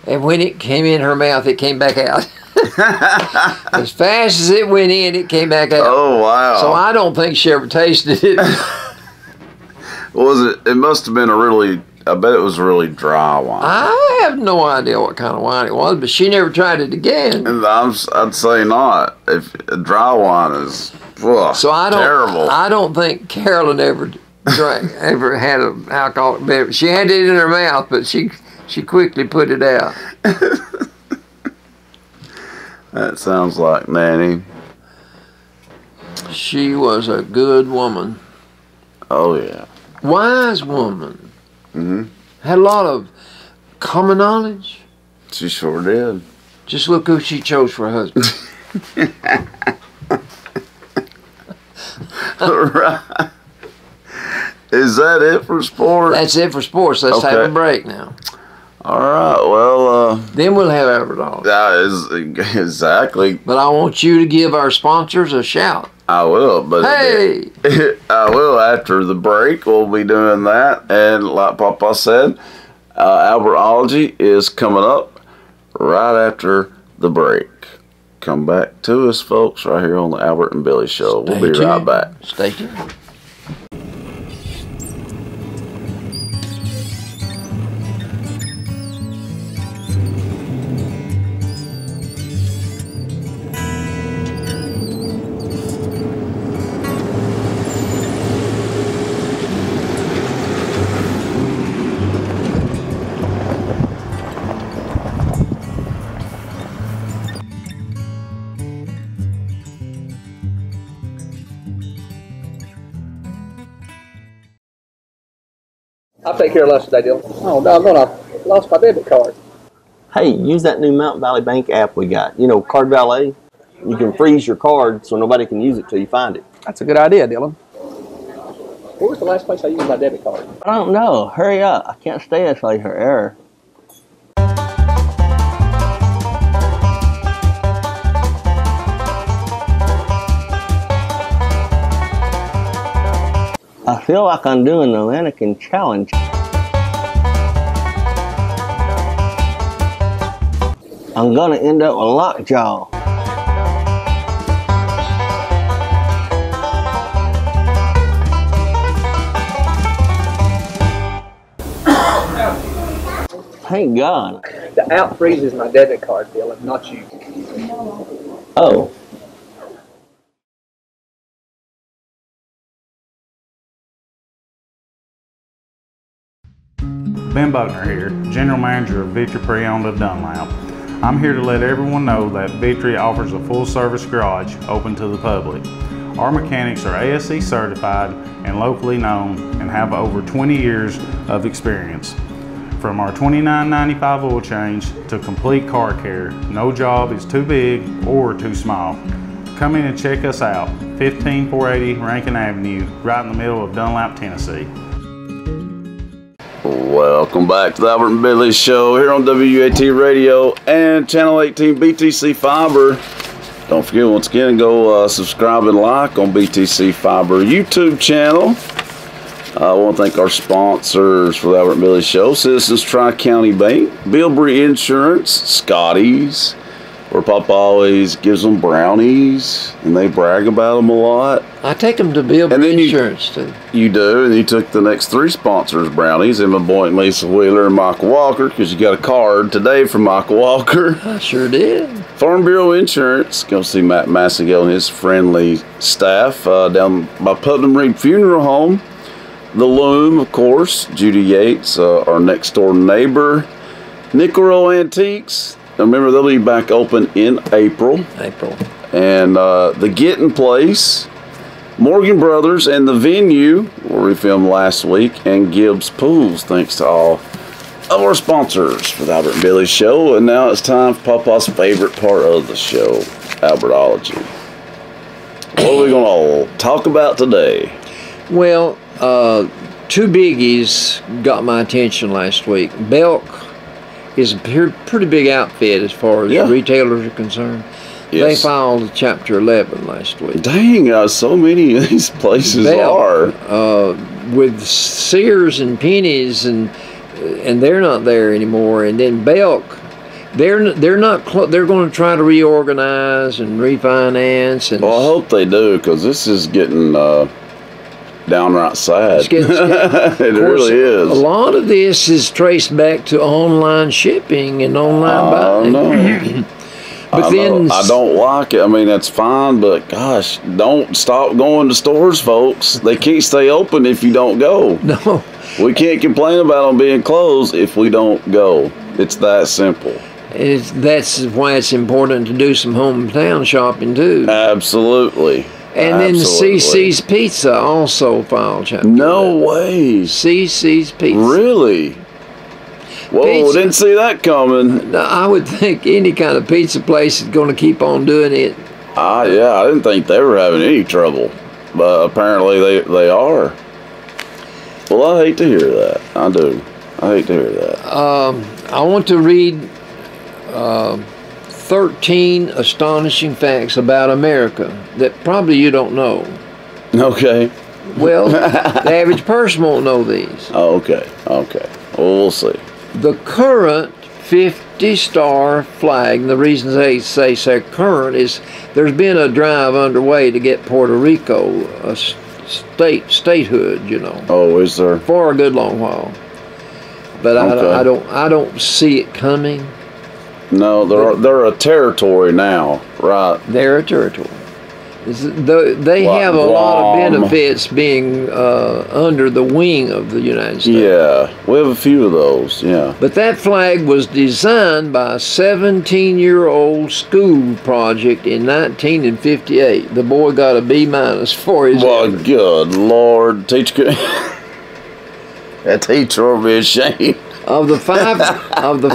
And when it came in her mouth, it came back out. As fast as it went in, it came back out. Oh, wow. So I don't think she ever tasted it. Was it? It must have been I bet it was a really dry wine. I have no idea what kind of wine it was, but she never tried it again. And I'd say not. If a dry wine is terrible. I don't think Carolyn ever had an alcoholic beverage. She had it in her mouth, but she quickly put it out. That sounds like Nanny. She was a good woman. Oh, yeah. Wise woman. Mm-hmm. Had a lot of common knowledge. She sure did. Just look who she chose for a husband. Right. Is that it for sports? That's it for sports. Let's have a break now. All right. Well, then we'll have Everdog. Exactly. But I want you to give our sponsors a shout. I will, but hey, I will after the break. We'll be doing that, and like Papa said, Albertology is coming up right after the break. Come back to us, folks, right here on the Albert and Billy Show. We'll be right back. Stay tuned. I'll take care of less today, Dylan. Oh, doggone, I lost my debit card. Hey, use that new Mountain Valley Bank app we got. You know, Card Valet. You can freeze your card so nobody can use it till you find it. That's a good idea, Dylan. Where was the last place I used my debit card? I don't know. Hurry up. I can't stay until I hear error. I feel like I'm doing the mannequin challenge. I'm gonna end up with lockjaw. Thank God. The app freezes my debit card, Dylan, not you. Oh. Ben Buckner here, General Manager of Victor Pre-Owned of Dunlap. I'm here to let everyone know that Victory offers a full-service garage open to the public. Our mechanics are ASE certified and locally known and have over 20 years of experience. From our $29.95 oil change to complete car care, no job is too big or too small. Come in and check us out, 15480 Rankin Avenue, right in the middle of Dunlap, Tennessee. Welcome back to the Albert and Billy Show here on WUAT Radio and Channel 18 BTC Fiber. Don't forget, once again, go subscribe and like on BTC Fiber YouTube channel. I want to thank our sponsors for the Albert and Billy Show: Citizens Tri-County Bank, Bilbrey Insurance, Scotty's, where Papa always gives them brownies, and they brag about them a lot. I take them to Bilbrey Insurance, too. You do, and you took the next three sponsors' brownies, Emma Boynton, Lisa Wheeler, and Michael Walker, because you got a card today from Michael Walker. I sure did. Farm Bureau Insurance, go see Matt Massigo and his friendly staff down by Putnam Reed Funeral Home. The Loom, of course, Judy Yates, our next door neighbor. Nickel Antiques. Remember, they'll be back open in April. And the Getting Place, Morgan Brothers, and the Venue, where we filmed last week, and Gibbs Pools. Thanks to all of our sponsors for the Albert and Billy Show. And now it's time for Papa's favorite part of the show, Albertology. What are we going to talk about today? Well, two biggies got my attention last week. Belk is a pretty big outfit as far as retailers are concerned. Yes. They filed Chapter 11 last week. Dang, so many of these places Belk, with Sears and Penny's, and they're not there anymore. And then Belk, they're going to try to reorganize and refinance. And well, I hope they do, because this is getting downright sad. It really is. A lot of this is traced back to online shipping and online buying. But I don't like it. I mean, that's fine, but gosh, don't stop going to stores, folks. They can't stay open if you don't go. No. We can't complain about them being closed if we don't go. It's that simple. That's why it's important to do some hometown shopping, too. Absolutely. And then CC's Pizza also filed Chapter 11. No way. CC's Pizza. Really? Whoa, pizza. Didn't see that coming. No, I would think any kind of pizza place is going to keep on doing it. Yeah, I didn't think they were having any trouble. But apparently they are. Well, I hate to hear that. I do. I hate to hear that. I want to read 13 astonishing facts about America that probably you don't know. Okay. Well, the average person won't know these. Oh, okay. Okay. Well, we'll see. The current 50-star flag, and the reason they say current is there's been a drive underway to get Puerto Rico a statehood, you know. Oh, is there? For a good long while. But okay. I don't see it coming. No, they're a territory now, right? They're a territory. They have a lot of benefits being under the wing of the United States. Yeah, we have a few of those, yeah. But that flag was designed by a 17-year-old school project in 1958. The boy got a B- for his effort. Good Lord. That teacher will be ashamed. Of the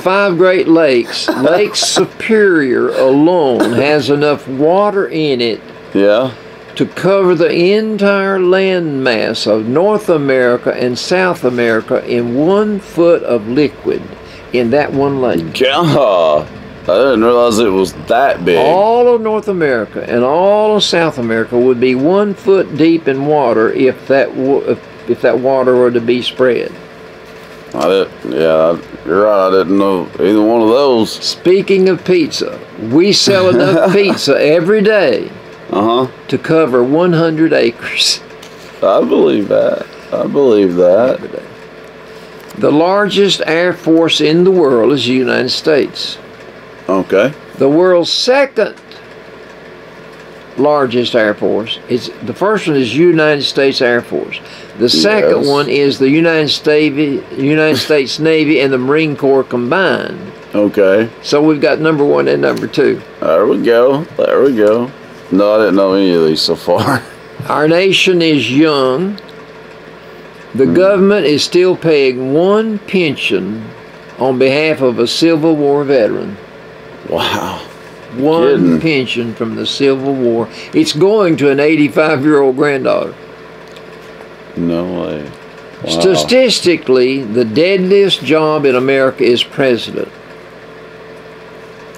five Great Lakes, Lake Superior alone has enough water in it to cover the entire landmass of North America and South America in 1 foot of liquid in that one lake. God, I didn't realize it was that big. All of North America and all of South America would be 1 foot deep in water if that water were to be spread. You're right. I didn't know either one of those. Speaking of pizza, we sell enough pizza every day to cover 100 acres. I believe that. The largest air force in the world is the United States. Okay. The world's second largest air force is the first one is United States Air Force. The second one is the United States Navy and the Marine Corps combined. Okay. So we've got number 1 and number 2. There we go. There we go. No, I didn't know any of these so far. Our nation is young. The government is still paying 1 pension on behalf of a Civil War veteran. Wow. 1 pension from the Civil War. It's going to an 85-year-old granddaughter. No way. Wow. Statistically, the deadliest job in America is president.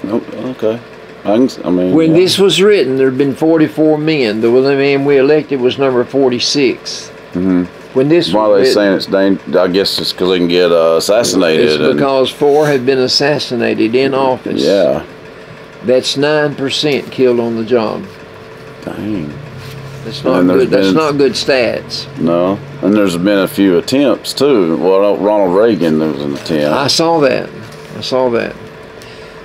Oh, okay. I mean, When this was written, there had been 44 men. The man we elected was number 46. Mm-hmm. When this why are they saying it's dangerous? I guess it's because they can get assassinated. It's because 4 had been assassinated in office. Yeah. That's 9% killed on the job. Dang. That's not good. That's not good stats. No. And there's been a few attempts too. Well, Ronald Reagan, there was an attempt. I saw that. I saw that.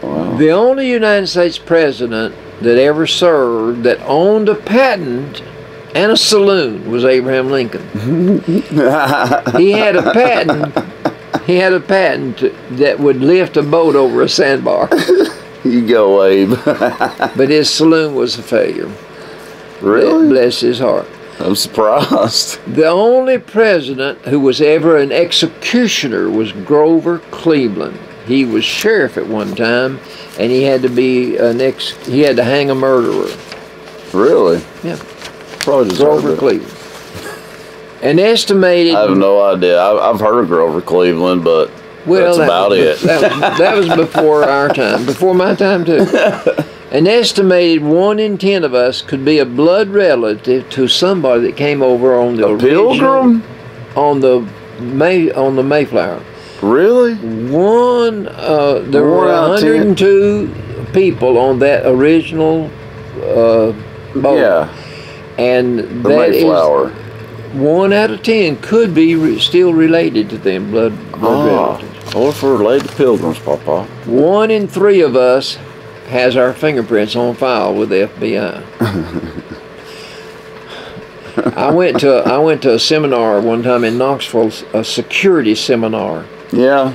Wow. The only United States president that ever served that owned a patent and a saloon was Abraham Lincoln. He had a patent. He had a patent that would lift a boat over a sandbar. You go, Abe. But his saloon was a failure. Really? Bless his heart. I'm surprised. The only president who was ever an executioner was Grover Cleveland. He was sheriff at one time, and he had to be he had to hang a murderer. Really? Yeah. Probably deserved Grover it. Cleveland. An estimated. I have no idea. I've heard of Grover Cleveland, but that's about it. That was before our time, before my time too. An estimated 1 in 10 of us could be a blood relative to somebody that came over on the Pilgrim? on the Mayflower. Really? There were 102 people on that original boat. Yeah. And The that Mayflower. is 1 out of 10 could be still related to them, blood relatives. Or if we're related to Pilgrims, Papa. 1 in 3 of us has our fingerprints on file with the FBI. I went to a seminar one time in Knoxville, a security seminar. Yeah.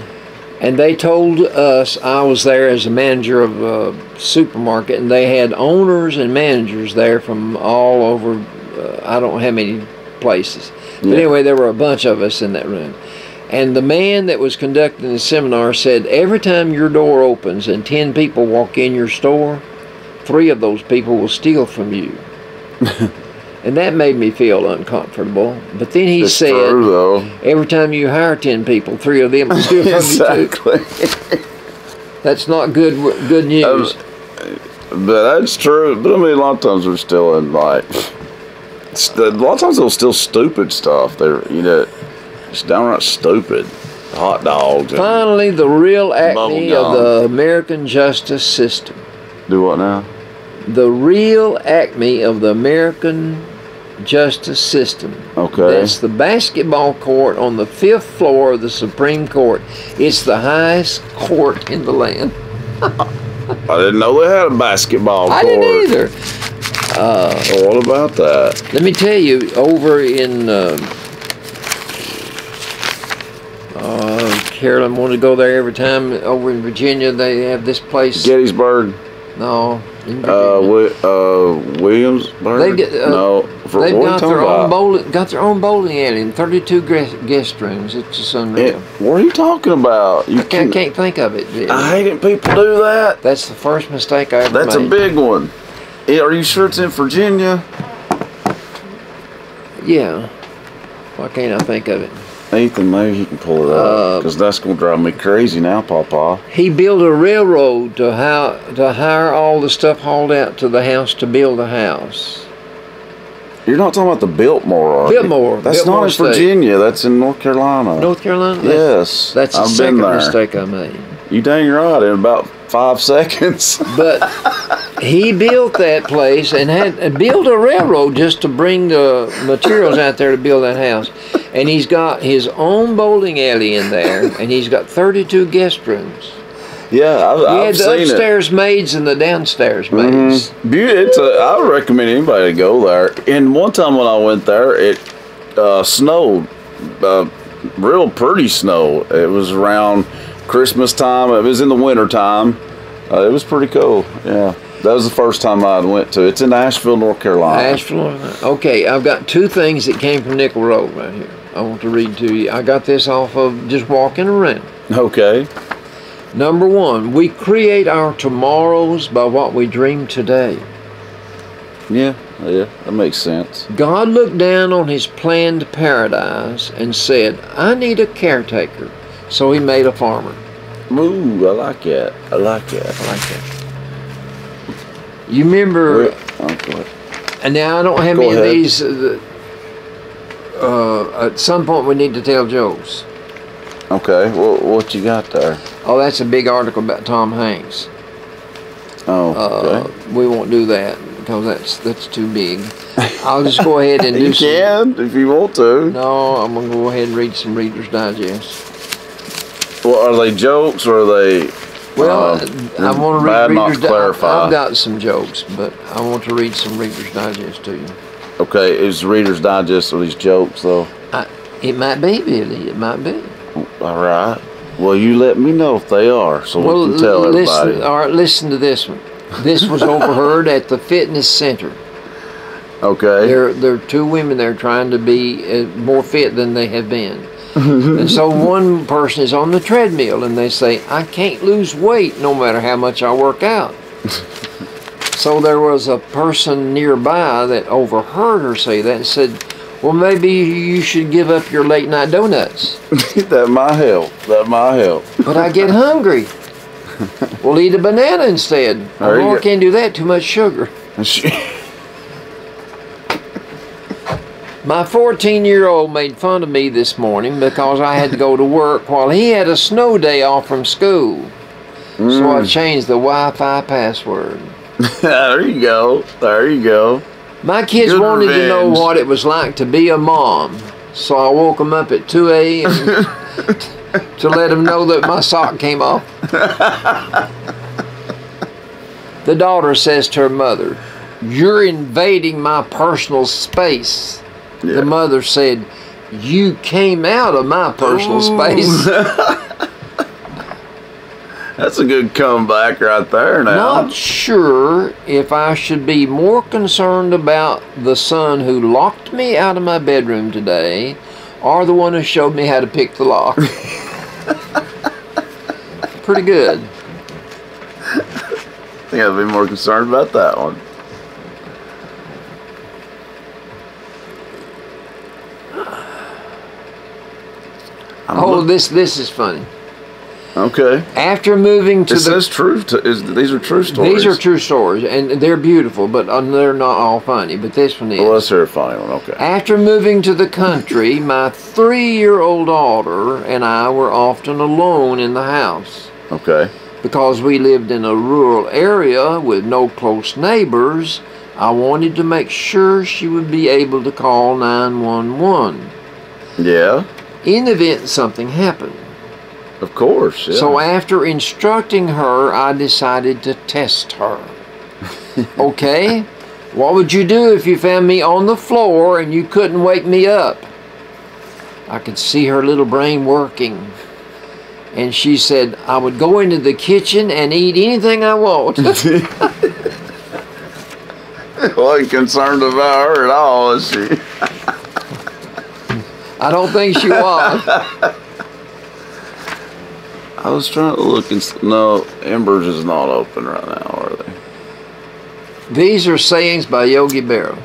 And they told us, I was there as a manager of a supermarket, and they had owners and managers there from all over, I don't know how many places. But anyway, there were a bunch of us in that room. And the man that was conducting the seminar said, every time your door opens and 10 people walk in your store, 3 of those people will steal from you. And that made me feel uncomfortable. But then he said, true, though. Every time you hire 10 people, 3 of them will steal from you too. That's not good news. But that's true. But I mean, a lot of times they're still in like, a lot of times they'll steal stupid stuff. They're, it's downright stupid. Hot dogs. Finally, the real acme of the American justice system. Do what now? The real acme of the American justice system. Okay. That's the basketball court on the 5th floor of the Supreme Court. It's the highest court in the land. I didn't know they had a basketball court. I didn't either. What about that? Let me tell you, over in Carolyn wanted to go there every time. Over in Virginia, they have this place. Gettysburg. No. In Williamsburg. They've got their own bowling alley and 32 guest rooms. It's just unreal. What are you talking about? I can't think of it. I hate it. People do that. That's the first mistake I ever made. That's a big one. Are you sure it's in Virginia? Yeah. Why can't I think of it? Ethan, maybe he can pull it up, because that's going to drive me crazy now, Papa. He built a railroad to hire all the stuff hauled out to the house to build a house. You're not talking about the Biltmore, are you? Biltmore. That's not in Virginia. That's in North Carolina. North Carolina? Yes. That's the second mistake I made. You dang right, in about 5 seconds. But he built that place and built a railroad just to bring the materials out there to build that house. And he's got his own bowling alley in there, and he's got 32 guest rooms. Yeah, I've seen it. He had the upstairs maids and the downstairs maids. I would recommend anybody to go there. And one time when I went there, it snowed, real pretty snow. It was around Christmas time. It was in the winter time. It was pretty cool. Yeah, that was the first time I went to. It's in Asheville, North Carolina. Asheville. Okay, I've got two things that came from Nickel Road right here. I want to read to you. I got this off of just walking around. Okay. Number one, we create our tomorrows by what we dream today. Yeah, that makes sense. God looked down on his planned paradise and said, I need a caretaker. So he made a farmer. Ooh, I like that. I like that. You remember, Okay. and now I don't have Go any ahead. of these, at some point we need to tell jokes. Okay, what you got there? Oh, that's a big article about Tom Hanks. Oh, okay. We won't do that because that's too big. I'll just go ahead and do You can, if you want to. No, I'm going to go ahead and read some Reader's Digest. Well, are they jokes or are they... Well, I want to read not Reader's to clarify. I've got some jokes, but I want to read some Reader's Digest to you. Okay, is Reader's Digest of these jokes, though? It might be, Billy. It might be. All right. Well, you let me know if they are, so we can tell everybody. Listen, all right, listen to this one. This was overheard at the fitness center. Okay. There are two women there trying to be more fit than they have been. And so one person is on the treadmill and they say, I can't lose weight no matter how much I work out. So there was a person nearby that overheard her say that and said, well, maybe you should give up your late night donuts. That might help. That might help. But I get hungry. Well, eat a banana instead. There you Oh, I go. can't do that, too much sugar. My 14-year-old made fun of me this morning because I had to go to work while he had a snow day off from school. So I changed the Wi-Fi password. There you go. There you go. My kids Good wanted to know revenge. what it was like to be a mom. So I woke them up at 2 a.m. to let them know that my sock came off. The daughter says to her mother, you're invading my personal space. Yeah. The mother said, you came out of my personal space. That's a good comeback right there now. Not sure if I should be more concerned about the son who locked me out of my bedroom today or the one who showed me how to pick the lock. Pretty good. I think I'd be more concerned about that one. Oh, this is funny. Okay. After moving to It says true. These are true stories. These are true stories, and they're beautiful, but they're not all funny. But this one is. Well, let's hear a funny one. Okay. After moving to the country, my 3-year-old daughter and I were often alone in the house. Okay. Because we lived in a rural area with no close neighbors, I wanted to make sure she would be able to call 911 Yeah. in the event something happened. Of course. Yeah. So after instructing her, I decided to test her. Okay, what would you do if you found me on the floor and you couldn't wake me up? I could see her little brain working. And she said, I would go into the kitchen and eat anything I want. Wasn't concerned about her at all, is she? I don't think she was. I was trying to look and no, Embers is not open right now, are they? These are sayings by Yogi Berra.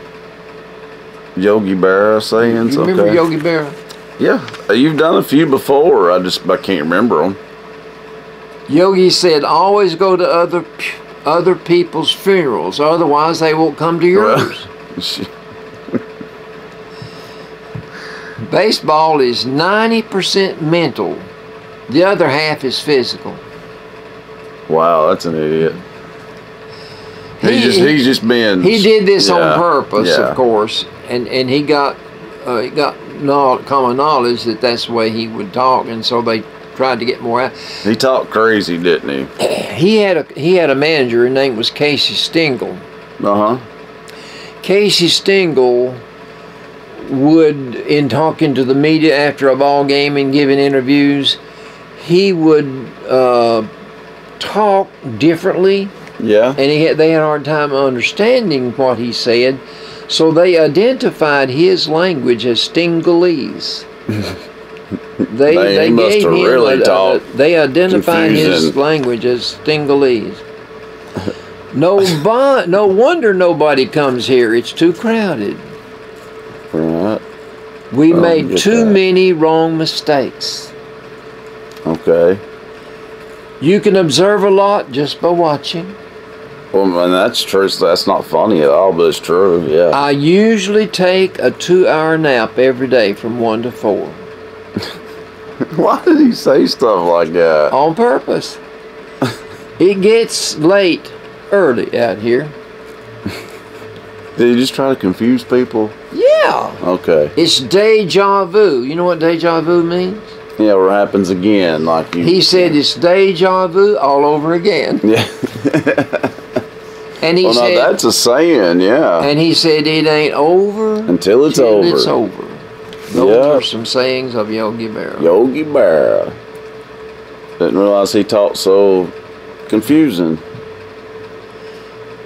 Yogi Berra sayings. You remember okay. Yogi Berra? Yeah, you've done a few before. I can't remember them. Yogi said, always go to other people's funerals, otherwise they won't come to yours. Baseball is 90% mental. The other half is physical. Wow, that's an idiot. He's just being. He did this yeah, on purpose, yeah. of course, and he got common knowledge that that's the way he would talk, and so they tried to get more out. He talked crazy, didn't he? He had a manager. His name was Casey Stengel. Casey Stengel would, in talking to the media after a ball game and giving interviews, he would talk differently. Yeah. And they had a hard time understanding what he said, so they identified his language as Stingalese. They must have really talked they identified his confusing. language as Stingalese. No wonder nobody comes here. It's too crowded. Right. We I don't made get too that. many wrong mistakes. Okay. You can observe a lot just by watching. Well, and that's true. So that's not funny at all, but it's true. Yeah. I usually take a 2-hour nap every day from 1 to 4. Why did he say stuff like that? On purpose. It gets late early out here. Did he just try to confuse people? Yeah. Okay. It's deja vu. You know what deja vu means? Yeah, what happens again? Like you. He said it's deja vu all over again. Yeah. And he Well, no, said, that's a saying. Yeah. and he said it ain't over Until it's till over. it's over. Those Yeah. are some sayings of Yogi Berra. Yogi Berra. Didn't realize he talked so confusing.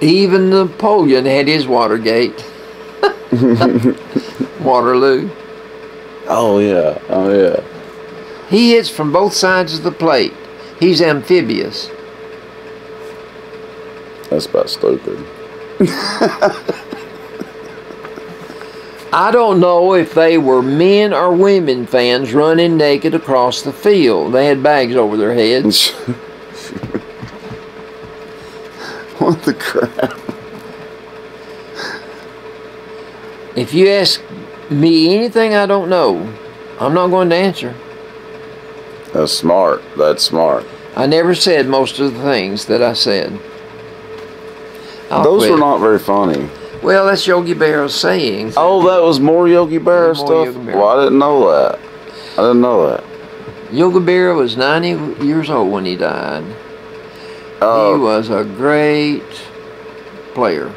Even Napoleon had his Watergate. Waterloo. Oh yeah. Oh yeah. He hits from both sides of the plate. He's amphibious. That's about stupid. I don't know if they were men or women fans running naked across the field. They had bags over their heads. What the crap? If you ask me anything I don't know, I'm not going to answer. That's smart. That's smart. I never said most of the things that I said. I'll Those quit. were not very funny. Well, that's Yogi Berra's sayings. Oh, that was more Yogi Berra More stuff? Yogi Berra. Well, I didn't know that. I didn't know that. Yogi Berra was 90 years old when he died. He was a great player.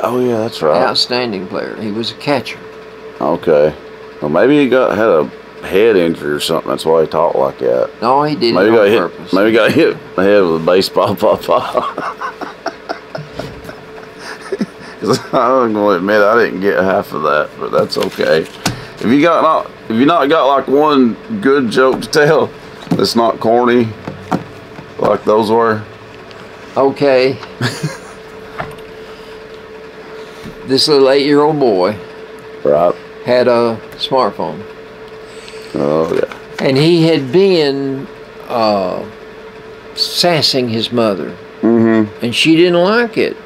Oh, yeah, that's right. Outstanding player. He was a catcher. Okay. Well, maybe he had a head injury or something. That's why he talked like that. No, he did Maybe it got on hit. purpose. Maybe got hit in the head with a baseball pop. I'm going to admit I didn't get half of that, but that's okay. If you not got like one good joke to tell that's not corny, like those were. Okay. This little 8-year-old boy Right. had a smartphone. Oh yeah. And he had been sassing his mother. Mm-hmm. And she didn't like it.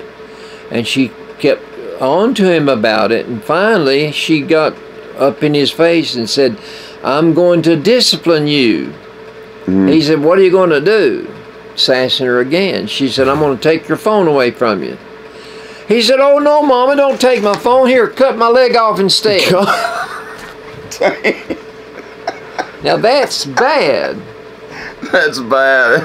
And she kept on to him about it. And finally, she got up in his face and said, "I'm going to discipline you." Mm-hmm. He said, "What are you going to do?" Sassing her again. She said, "I'm going to take your phone away from you." He said, "Oh, no, Mama, don't take my phone. Here, cut my leg off instead." Now, that's bad. That's bad.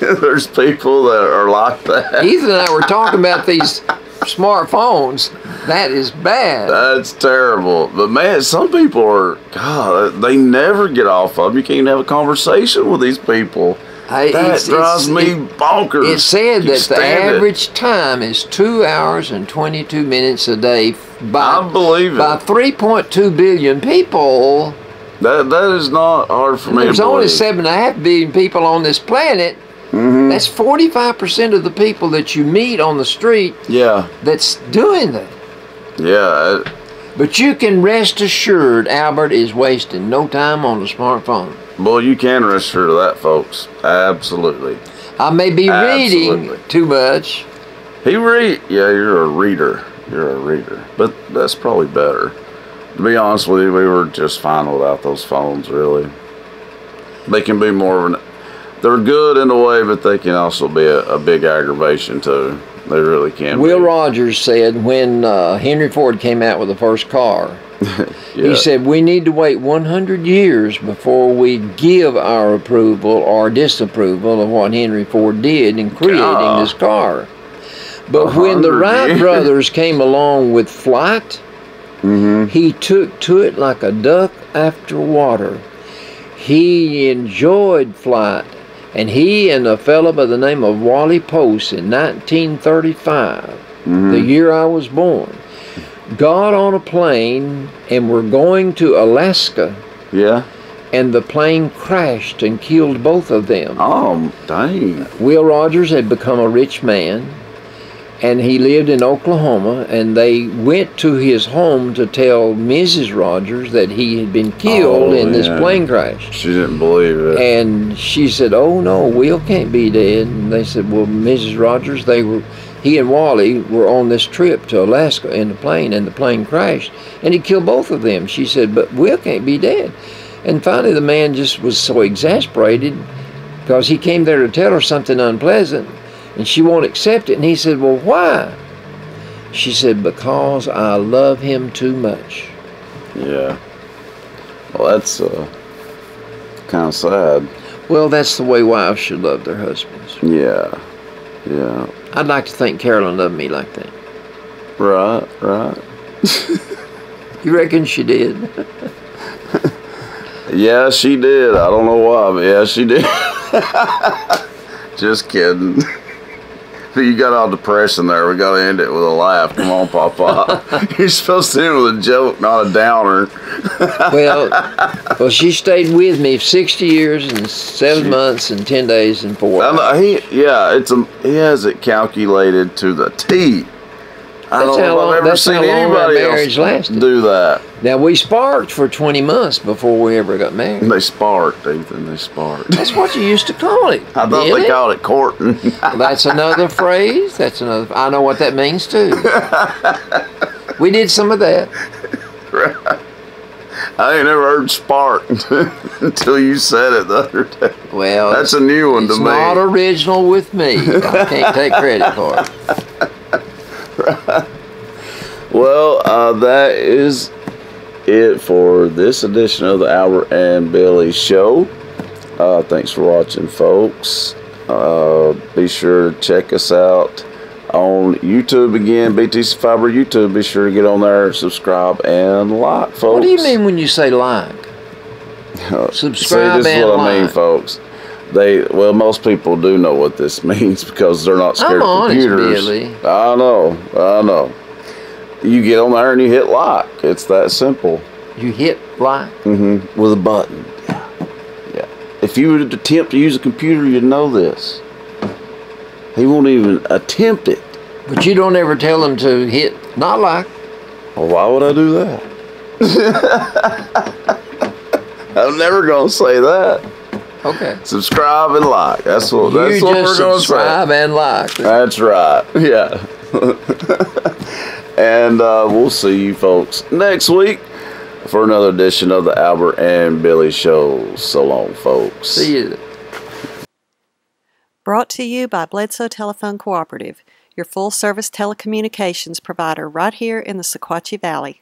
There's people that are like that. Ethan and I were talking about these smartphones. That is bad. That's terrible. But man, some people are, God, they never get off of them. You can't even have a conversation with these people. That drives me bonkers. It said You that the stand it. average time is 2 hours and 22 minutes a day I believe it. by 3.2 billion people. That is not hard for me to There's only believe. 7.5 billion people on this planet. Mm-hmm. That's 45% of the people that you meet on the street Yeah, that's doing that. yeah. But you can rest assured Albert is wasting no time on the smartphone. Boy, you can rest assured of that, folks. Absolutely. I may be reading Absolutely. too much. Yeah, you're a reader. You're a reader. But that's probably better. To be honest with you, we were just fine without those phones, really. They can be more of an... They're good in a way, but they can also be a big aggravation, too. They really can Will be. Rogers said when Henry Ford came out with the first car, Yeah. he said, "We need to wait 100 years before we give our approval or disapproval of what Henry Ford did in creating this car." But when the 100 Wright years. brothers came along with flight, Mm-hmm. he took to it like a duck after water. he enjoyed flight, and he and a fellow by the name of Wally Post in 1935, the year I was born, got on a plane and were going to Alaska. Yeah. And the plane crashed and killed both of them. Oh, dang. Will Rogers had become a rich man, and he lived in Oklahoma, and they went to his home to tell Mrs. Rogers that he had been killed in this plane crash. She didn't believe it. And she said, "Oh no, Will can't be dead." And they said, "Well, Mrs. Rogers, he and Wally were on this trip to Alaska in the plane, and the plane crashed, and he killed both of them." She said, "But Will can't be dead." And finally the man just was so exasperated because he came there to tell her something unpleasant, and she won't accept it. And he said, "Well, why?" She said, "Because I love him too much." Yeah. Well, that's kind of sad. Well, that's the way wives should love their husbands. Yeah. Yeah. I'd like to think Carolyn loved me like that. Right, right. You reckon she did? Yeah, she did. I don't know why, but yeah, she did. Just kidding. You got all depression there. We got to end it with a laugh. Come on, Papa. You're supposed to end with a joke, not a downer. Well, she stayed with me 60 years and 7 months and 10 days and 4 hours. He has it calculated to the T. I don't know if I've ever seen anybody else do that. Now, we sparked for 20 months before we ever got married. They sparked, Ethan. They sparked. That's what you used to call it. I thought they called it courting. That's another phrase. I know what that means, too. We did some of that. Right. I ain't never heard spark until you said it the other day. Well, that's a new one to me. It's not original with me. I can't take credit for it. Right. Well, that is it for this edition of the Albert and Billy Show. Thanks for watching, folks. Be sure to check us out on YouTube again, BTC Fiber YouTube. Be sure to get on there, subscribe, and like, folks. What do you mean when you say like? Subscribe. See, this is what I mean, folks. Most people do know what this means because they're not scared of computers. Billy. I know. You get on there and you hit like. It's that simple. You hit like? Mm-hmm. With a button. Yeah. If you would attempt to use a computer, you'd know this. He won't even attempt it. But you don't ever tell him to hit not like. Well, why would I do that? I'm never going to say that. Okay. Subscribe and like. That's what we're going to say. Subscribe and like. That's right. Yeah. And we'll see you folks next week for another edition of the Albert and Billy Show. So long, folks. See you. Brought to you by Bledsoe Telephone Cooperative, your full-service telecommunications provider right here in the Sequatchie Valley.